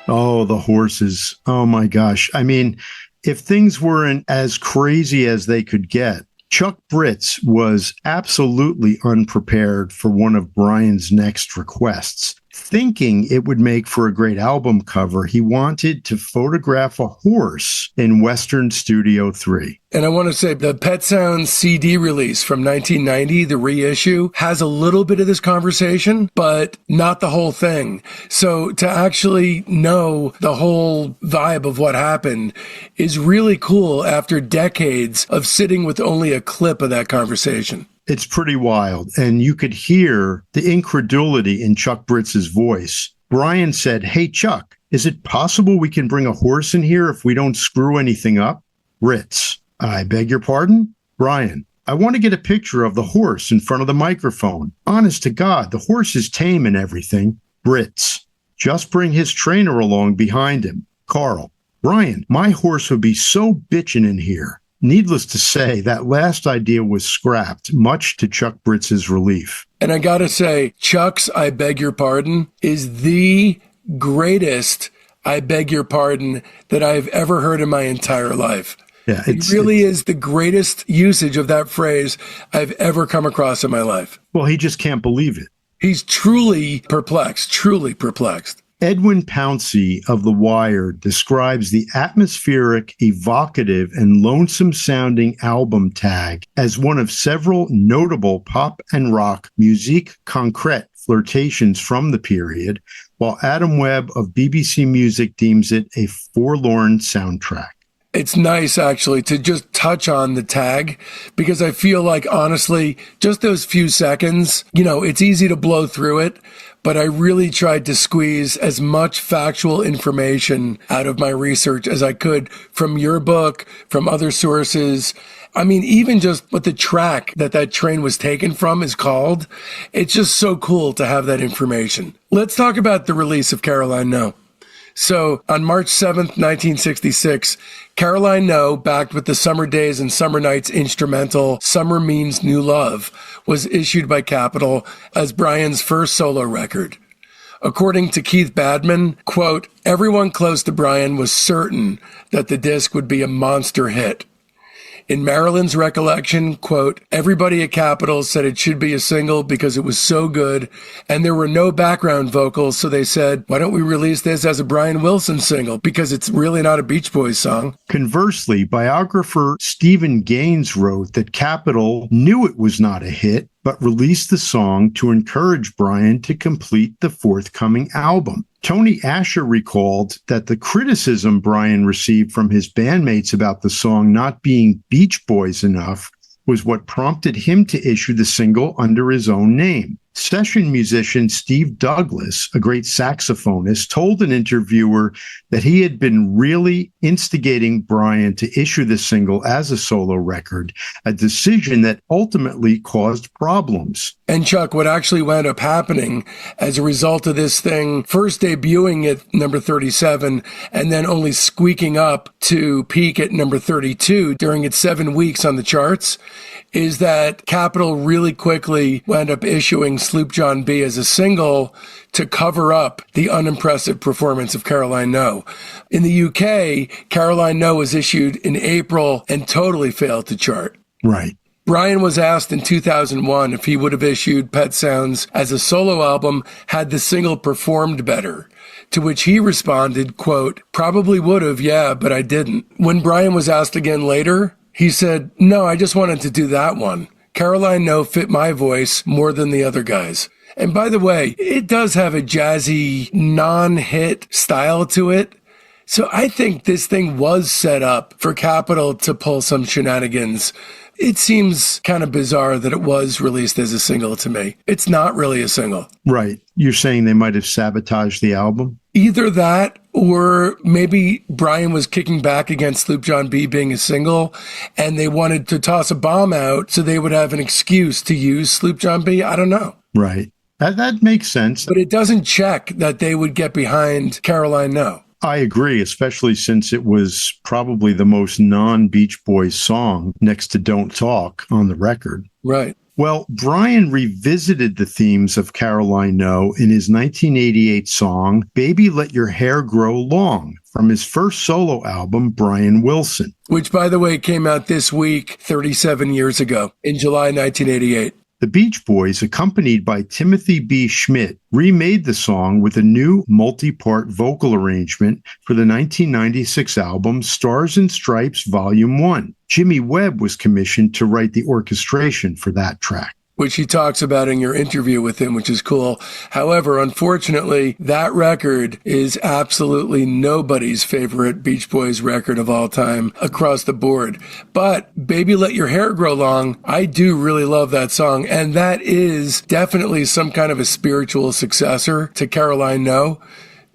Oh, the horses. Oh my gosh. I mean, if things weren't as crazy as they could get, Chuck Britz was absolutely unprepared for one of Brian's next requests. Thinking it would make for a great album cover, he wanted to photograph a horse in Western Studio 3. And I want to say the Pet Sounds CD release from 1990, the reissue, has a little bit of this conversation, but not the whole thing. So to actually know the whole vibe of what happened is really cool after decades of sitting with only a clip of that conversation. It's pretty wild. And you could hear the incredulity in Chuck Britz's voice. Brian said, "Hey, Chuck, is it possible we can bring a horse in here if we don't screw anything up?" Britz, "I beg your pardon?" Brian, "I want to get a picture of the horse in front of the microphone. Honest to God, the horse is tame and everything." Britz, "Just bring his trainer along behind him." Carl, "Brian, my horse would be so bitchin' in here." Needless to say, that last idea was scrapped, much to Chuck Britz's relief. And I gotta say, Chuck's "I beg your pardon" is the greatest "I beg your pardon" that I've ever heard in my entire life. Yeah, it really is the greatest usage of that phrase I've ever come across in my life. Well, he just can't believe it. He's truly perplexed, truly perplexed. Edwin Pouncey of The Wire describes the atmospheric, evocative, and lonesome-sounding album tag as one of several notable pop and rock musique concrète flirtations from the period, while Adam Webb of BBC Music deems it a forlorn soundtrack. It's nice, actually, to just touch on the tag, because I feel like, honestly, just those few seconds, it's easy to blow through it, but I really tried to squeeze as much factual information out of my research as I could from your book, from other sources. I mean, even just what the track that train was taken from is called. It's just so cool to have that information. Let's talk about the release of Caroline No. So on March 7th, 1966, Caroline No, backed with the Summer Days and Summer Nights instrumental Summer Means New Love, was issued by Capitol as Brian's first solo record. According to Keith Badman, quote, "Everyone close to Brian was certain that the disc would be a monster hit. In Marilyn's recollection, quote, everybody at Capitol said it should be a single because it was so good, and there were no background vocals, so they said, why don't we release this as a Brian Wilson single, because it's really not a Beach Boys song." Conversely, biographer Stephen Gaines wrote that Capitol knew it was not a hit, but released the song to encourage Brian to complete the forthcoming album. Tony Asher recalled that the criticism Brian received from his bandmates about the song not being Beach Boys enough was what prompted him to issue the single under his own name. Session musician Steve Douglas, a great saxophonist, told an interviewer that he had been really instigating Brian to issue the single as a solo record, a decision that ultimately caused problems. And Chuck, what actually wound up happening as a result of this thing first debuting at number 37 and then only squeaking up to peak at number 32 during its 7 weeks on the charts is that Capitol really quickly wound up issuing Sloop John B as a single to cover up the unimpressive performance of Caroline No. In the UK, Caroline No was issued in April and totally failed to chart. Right. Brian was asked in 2001 if he would have issued Pet Sounds as a solo album had the single performed better. To which he responded, quote, "Probably would have, yeah, but I didn't." When Brian was asked again later, he said, "No, I just wanted to do that one. Caroline No fit my voice more than the other guys." And by the way, it does have a jazzy, non-hit style to it. So I think this thing was set up for Capitol to pull some shenanigans. It seems kind of bizarre that it was released as a single to me. It's not really a single. Right. You're saying they might have sabotaged the album? Either that, or maybe Brian was kicking back against Sloop John B being a single, and they wanted to toss a bomb out so they would have an excuse to use Sloop John B. I don't know. Right. That makes sense. But it doesn't check that they would get behind Caroline No. I agree, especially since it was probably the most non-Beach Boys song next to Don't Talk on the record. Right. Well, Brian revisited the themes of Caroline No in his 1988 song, Baby Let Your Hair Grow Long, from his first solo album, Brian Wilson. Which, by the way, came out this week 37 years ago, in July 1988. The Beach Boys, accompanied by Timothy B. Schmidt, remade the song with a new multi-part vocal arrangement for the 1996 album Stars and Stripes Volume 1. Jimmy Webb was commissioned to write the orchestration for that track. Which he talks about in your interview with him, which is cool. However, unfortunately, that record is absolutely nobody's favorite Beach Boys record of all time across the board. But Baby Let Your Hair Grow Long, I do really love that song. And that is definitely some kind of a spiritual successor to Caroline No.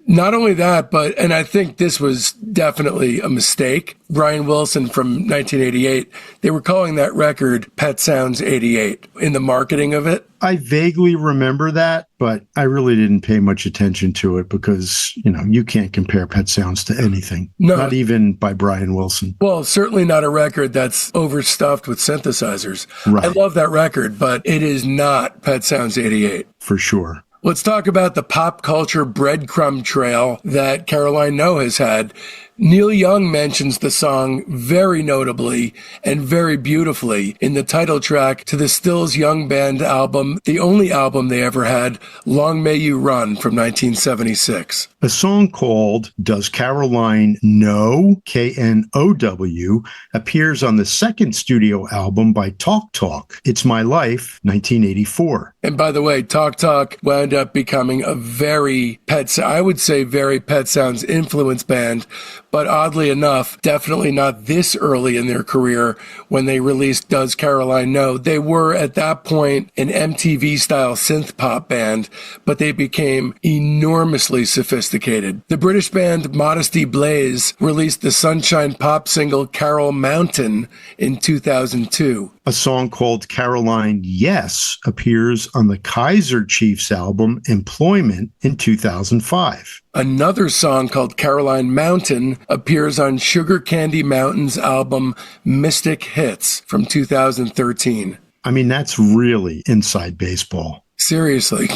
Not only that, and I think this was definitely a mistake. Brian Wilson from 1988, they were calling that record Pet Sounds 88 in the marketing of it. I vaguely remember that, but I really didn't pay much attention to it because, you can't compare Pet Sounds to anything. No. Not even by Brian Wilson. Well, certainly not a record that's overstuffed with synthesizers. Right. I love that record, but it is not Pet Sounds 88. For sure. Let's talk about the pop culture breadcrumb trail that Caroline No has had. Neil Young mentions the song very notably and very beautifully in the title track to the Stills Young Band album, the only album they ever had, Long May You Run, from 1976. A song called Does Caroline Know, K-N-O-W, appears on the second studio album by Talk Talk, It's My Life, 1984. And by the way, Talk Talk wound up becoming a very Pet Sounds influence band. But oddly enough, definitely not this early in their career when they released Does Caroline Know. They were at that point an MTV-style synth pop band, but they became enormously sophisticated. The British band Modesty Blaze released the Sunshine Pop single Carol Mountain in 2002. A song called Caroline Yes appears on the Kaiser Chiefs album Employment in 2005. Another song called Caroline Mountain appears on Sugar Candy Mountain's album Mystic Hits from 2013. I mean, that's really inside baseball. Seriously.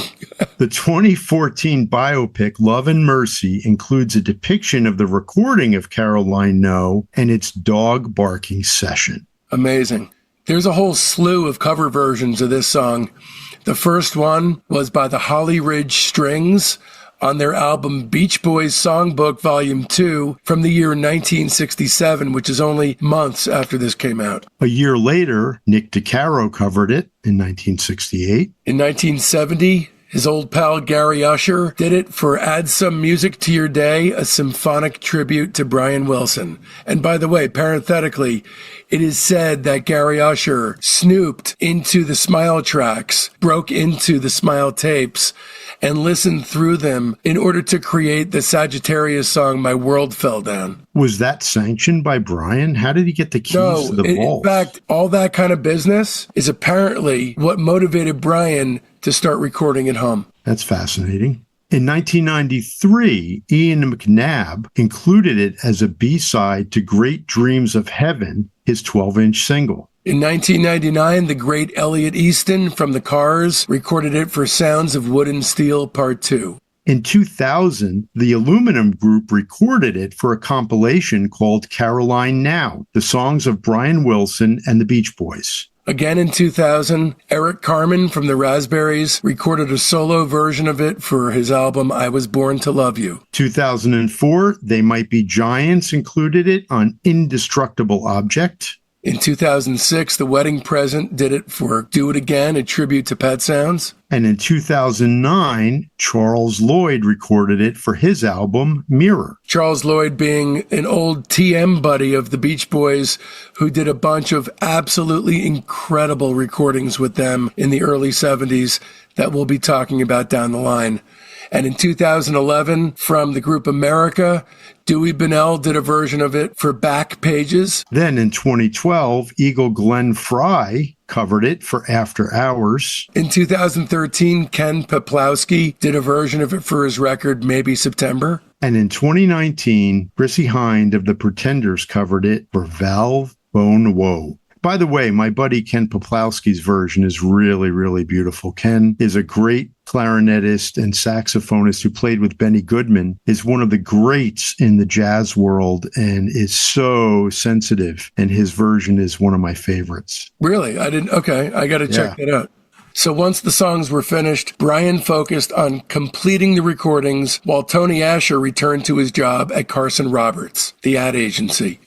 The 2014 biopic Love and Mercy includes a depiction of the recording of Caroline No and its dog barking session. Amazing. There's a whole slew of cover versions of this song. The first one was by the Holly Ridge Strings on their album Beach Boys Songbook Volume 2 from the year 1967, which is only months after this came out. A year later, Nick DeCaro covered it in 1968. In 1970, his old pal Gary Usher did it for Add Some Music to Your Day, a symphonic tribute to Brian Wilson. And by the way, parenthetically, it is said that Gary Usher snooped into the Smile tracks, broke into the Smile tapes, and listened through them in order to create the Sagittarius song My World Fell Down. Was that sanctioned by Brian? How did he get the keys to the vault? In fact, all that kind of business is apparently what motivated Brian to start recording at home. That's fascinating. In 1993, Ian McNabb included it as a B-side to Great Dreams of Heaven, his 12-inch single. In 1999, the great Elliot Easton from The Cars recorded it for Sounds of Wood and Steel Part 2. In 2000, the Aluminum Group recorded it for a compilation called Caroline Now, the songs of Brian Wilson and the Beach Boys. Again in 2000, Eric Carmen from the Raspberries recorded a solo version of it for his album I Was Born to Love You. 2004, They Might Be Giants included it on Indestructible Object. In 2006, The Wedding Present did it for Do It Again, a tribute to Pet Sounds. And in 2009, Charles Lloyd recorded it for his album, Mirror. Charles Lloyd being an old TM buddy of the Beach Boys who did a bunch of absolutely incredible recordings with them in the early 70s that we'll be talking about down the line. And in 2011, from the group America, Dewey Bunnell did a version of it for Back Pages. Then in 2012, Eagle Glenn Fry covered it for After Hours. In 2013, Ken Peplowski did a version of it for his record Maybe September. And in 2019, Chrissy Hind of the Pretenders covered it for Valve Bone Woe. By the way, my buddy Ken Peplowski's version is really, really beautiful. Ken is a great clarinetist and saxophonist who played with Benny Goodman, is one of the greats in the jazz world and is so sensitive. And his version is one of my favorites. Really? Okay, I got to check that out. So once the songs were finished, Brian focused on completing the recordings while Tony Asher returned to his job at Carson Roberts, the ad agency.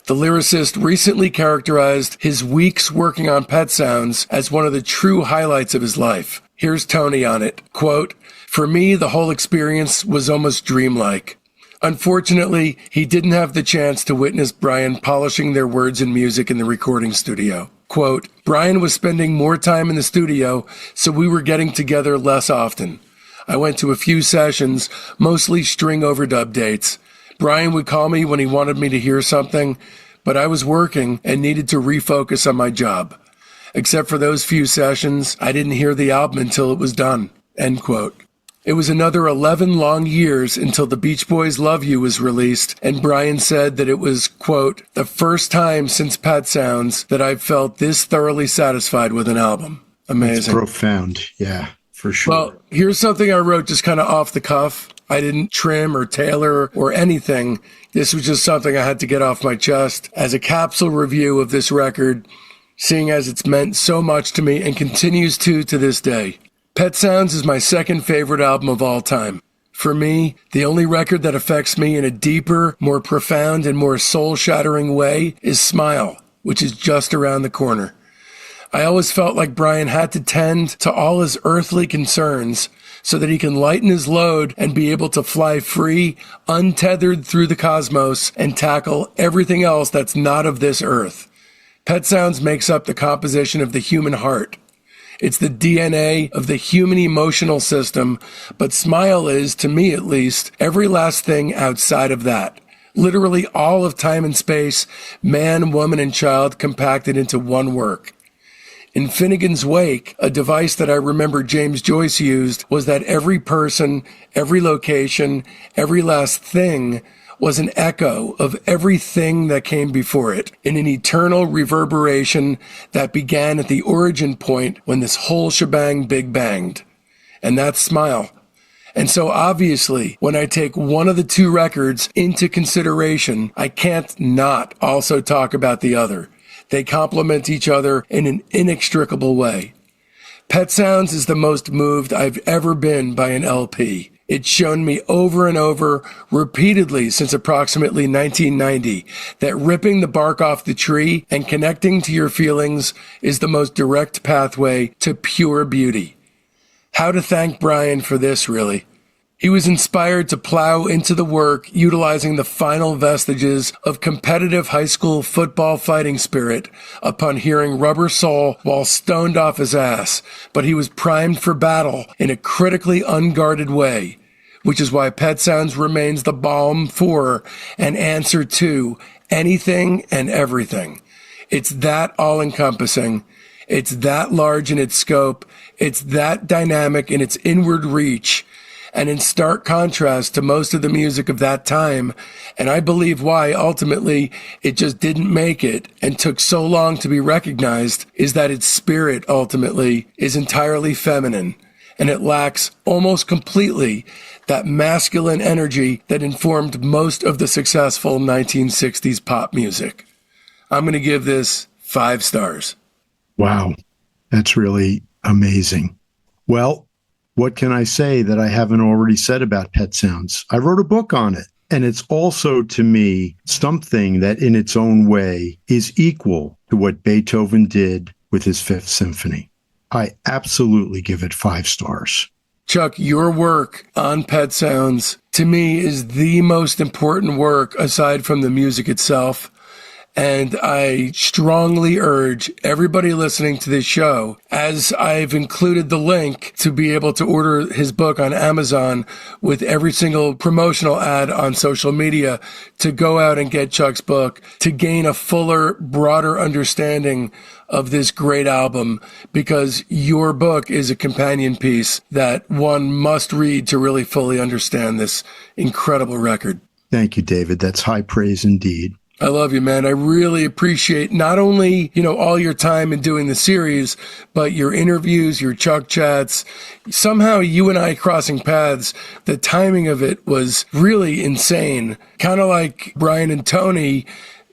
The lyricist recently characterized his weeks working on Pet Sounds as one of the true highlights of his life. Here's Tony on it. Quote, "For me, the whole experience was almost dreamlike. Unfortunately, he didn't have the chance to witness Brian polishing their words and music in the recording studio. Quote, Brian was spending more time in the studio, so we were getting together less often. I went to a few sessions, mostly string overdub dates. Brian would call me when he wanted me to hear something, but I was working and needed to refocus on my job. Except for those few sessions, I didn't hear the album until it was done." End quote. It was another 11 long years until the Beach Boys' Love You was released, and Brian said that it was, quote, "the first time since Pet Sounds that I've felt this thoroughly satisfied with an album." Amazing. It's profound. Yeah, for sure. Well, here's something I wrote just kind of off the cuff. I didn't trim or tailor or anything. This was just something I had to get off my chest as a capsule review of this record, seeing as it's meant so much to me and continues to this day. Pet Sounds is my second favorite album of all time. For me, the only record that affects me in a deeper, more profound, and more soul-shattering way is Smile, which is just around the corner. I always felt like Brian had to tend to all his earthly concerns so that he can lighten his load and be able to fly free, untethered through the cosmos, and tackle everything else that's not of this earth. Pet Sounds makes up the composition of the human heart. It's the DNA of the human emotional system, but Smile is, to me at least, every last thing outside of that. Literally all of time and space, man, woman, and child compacted into one work. In Finnegan's Wake, a device that I remember James Joyce used was that every person, every location, every last thing was an echo of everything that came before it in an eternal reverberation that began at the origin point when this whole shebang big banged. And that's Smile. And so obviously, when I take one of the two records into consideration, I can't not also talk about the other. They complement each other in an inextricable way. Pet Sounds is the most moved I've ever been by an LP. It's shown me over and over, repeatedly since approximately 1990, that ripping the bark off the tree and connecting to your feelings is the most direct pathway to pure beauty. How to thank Brian for this, really. He was inspired to plow into the work utilizing the final vestiges of competitive high school football fighting spirit upon hearing Rubber Soul while stoned off his ass, but he was primed for battle in a critically unguarded way, which is why Pet Sounds remains the balm for and answer to anything and everything. It's that all-encompassing. It's that large in its scope. It's that dynamic in its inward reach. and in stark contrast to most of the music of that time. And I believe why ultimately it just didn't make it and took so long to be recognized is that its spirit ultimately is entirely feminine, and it lacks almost completely that masculine energy that informed most of the successful 1960s pop music. I'm going to give this 5 stars. Wow, that's really amazing. Well, what can I say that I haven't already said about Pet Sounds? I wrote a book on it, and it's also, to me, something that in its own way is equal to what Beethoven did with his Fifth Symphony. I absolutely give it 5 stars. Chuck, your work on Pet Sounds, to me, is the most important work aside from the music itself. And I strongly urge everybody listening to this show, as I've included the link to be able to order his book on Amazon with every single promotional ad on social media, to go out and get Chuck's book to gain a fuller, broader understanding of this great album, because your book is a companion piece that one must read to really fully understand this incredible record. Thank you, David. That's high praise indeed. I love you, man. I really appreciate not only, all your time in doing the series, but your interviews, your Chuck chats. Somehow you and I crossing paths, the timing of it was really insane. Kind of like Brian and Tony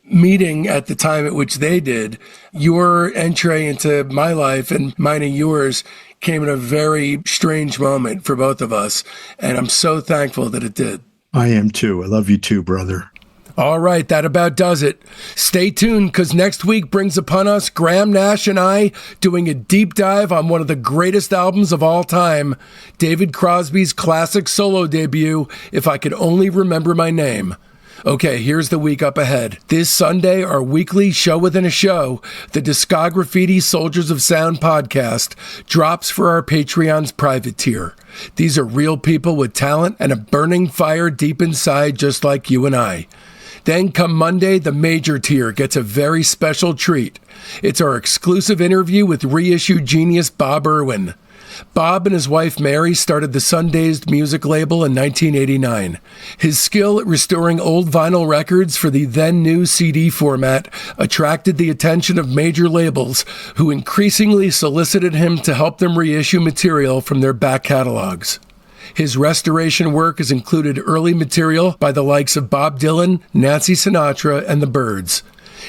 meeting at the time at which they did. Your entree into my life and mine and yours came at a very strange moment for both of us. And I'm so thankful that it did. I am too. I love you too, brother. All right, that about does it. Stay tuned, because next week brings upon us Graham Nash and I doing a deep dive on one of the greatest albums of all time, David Crosby's classic solo debut, If I Could Only Remember My Name. Okay, here's the week up ahead. This Sunday, our weekly show within a show, the Discograffiti Soldiers of Sound podcast, drops for our Patreon's private tier. These are real people with talent and a burning fire deep inside, just like you and I. Then come Monday, the major tier gets a very special treat. It's our exclusive interview with reissue genius Bob Irwin. Bob and his wife Mary started the Sundazed music label in 1989. His skill at restoring old vinyl records for the then new CD format attracted the attention of major labels, who increasingly solicited him to help them reissue material from their back catalogs. His restoration work has included early material by the likes of Bob Dylan, Nancy Sinatra, and the Byrds.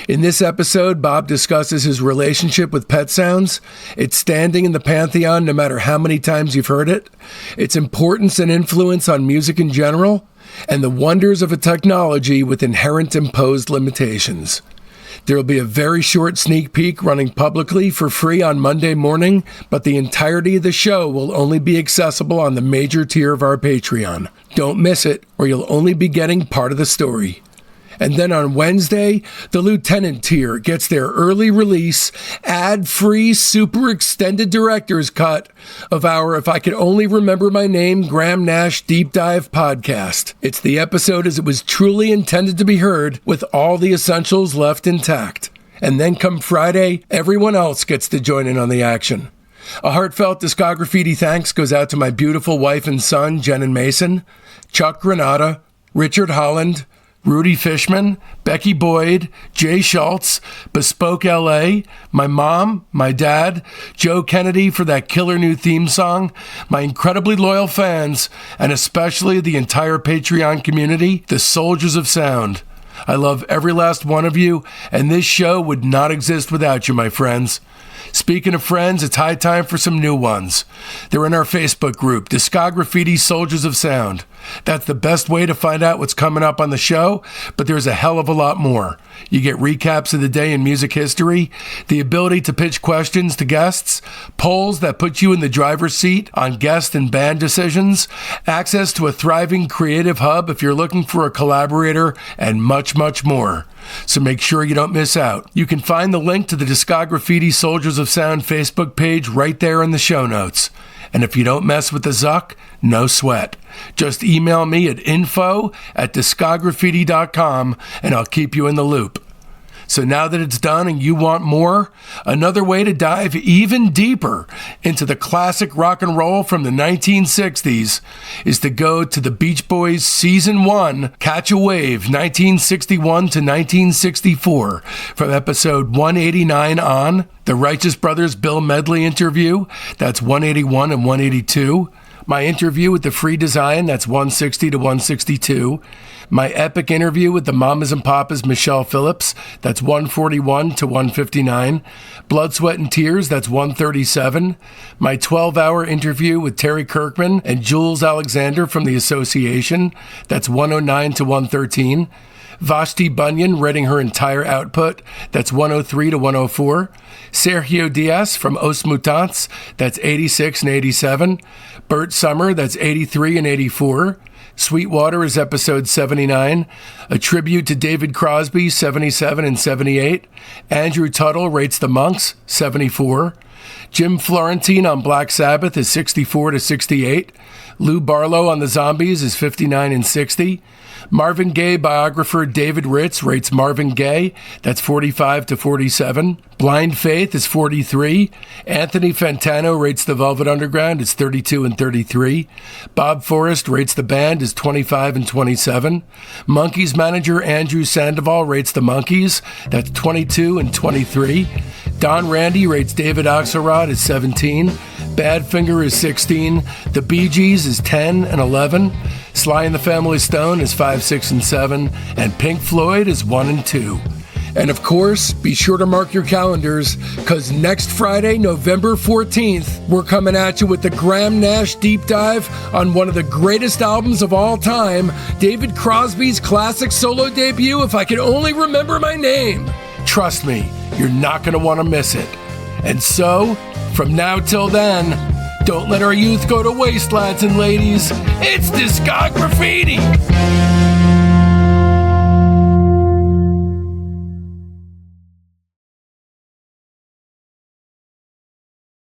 In this episode, Bob discusses his relationship with Pet Sounds, its standing in the pantheon no matter how many times you've heard it, its importance and influence on music in general, and the wonders of a technology with inherent imposed limitations. There will be a very short sneak peek running publicly for free on Monday morning, but the entirety of the show will only be accessible on the major tier of our Patreon. Don't miss it, or you'll only be getting part of the story. And then on Wednesday, the Lieutenant tier gets their early release, ad-free, super extended director's cut of our If I Could Only Remember My Name, Graham Nash Deep Dive podcast. It's the episode as it was truly intended to be heard, with all the essentials left intact. And then come Friday, everyone else gets to join in on the action. A heartfelt Discograffiti thanks goes out to my beautiful wife and son, Jen and Mason, Chuck Granata, Richard Holland, Rudy Fishman, Becky Boyd, Jay Schultz, Bespoke LA, my mom, my dad, Joe Kennedy for that killer new theme song, my incredibly loyal fans, and especially the entire Patreon community, the Soldiers of Sound. I love every last one of you, and this show would not exist without you, my friends. Speaking of friends, it's high time for some new ones. They're in our Facebook group, Discograffiti Soldiers of Sound. That's the best way to find out what's coming up on the show, but there's a hell of a lot more. You get recaps of the day in music history, the ability to pitch questions to guests, polls that put you in the driver's seat on guest and band decisions, access to a thriving creative hub if you're looking for a collaborator, and much, much more. So make sure you don't miss out. You can find the link to the Discograffiti Soldiers of Sound Facebook page right there in the show notes. And if you don't mess with the Zuck, no sweat. Just email me at info@discograffiti.com and I'll keep you in the loop. So now that it's done and you want more, another way to dive even deeper into the classic rock and roll from the 1960s is to go to the Beach Boys Season 1, Catch a Wave, 1961 to 1964, from episode 189 on, the Righteous Brothers Bill Medley interview, that's 181 and 182, my interview with the Free Design, that's 160 to 162, my epic interview with the Mamas and Papas Michelle Phillips, that's 141 to 159, Blood, Sweat, and Tears, that's 137, my 12-hour interview with Terry Kirkman and Jules Alexander from the Association, that's 109 to 113, Vashti Bunyan reading her entire output, that's 103 to 104, Sergio Diaz from Os Mutantes, that's 86 and 87, Bert Summer, that's 83 and 84, Sweetwater is episode 79, a tribute to David Crosby, 77 and 78, Andrew Tuttle rates the Monks, 74, Jim Florentine on Black Sabbath is 64 to 68, Lou Barlow on the Zombies is 59 and 60, Marvin Gaye biographer David Ritz rates Marvin Gaye, that's 45 to 47. Blind Faith is 43. Anthony Fantano rates the Velvet Underground, it's 32 and 33. Bob Forrest rates the band is 25 and 27. Monkees manager Andrew Sandoval rates the Monkees, that's 22 and 23. Don Randy rates David Axelrod as 17. Badfinger is 16. The Bee Gees is 10 and 11. Sly and the Family Stone is 5, 6, and 7. And Pink Floyd is 1 and 2. And of course, be sure to mark your calendars, because next Friday, November 14th, we're coming at you with the Graham Nash deep dive on one of the greatest albums of all time, David Crosby's classic solo debut, If I Could Only Remember My Name. Trust me, you're not going to want to miss it. And so, from now till then, don't let our youth go to waste, lads and ladies. It's Discograffiti!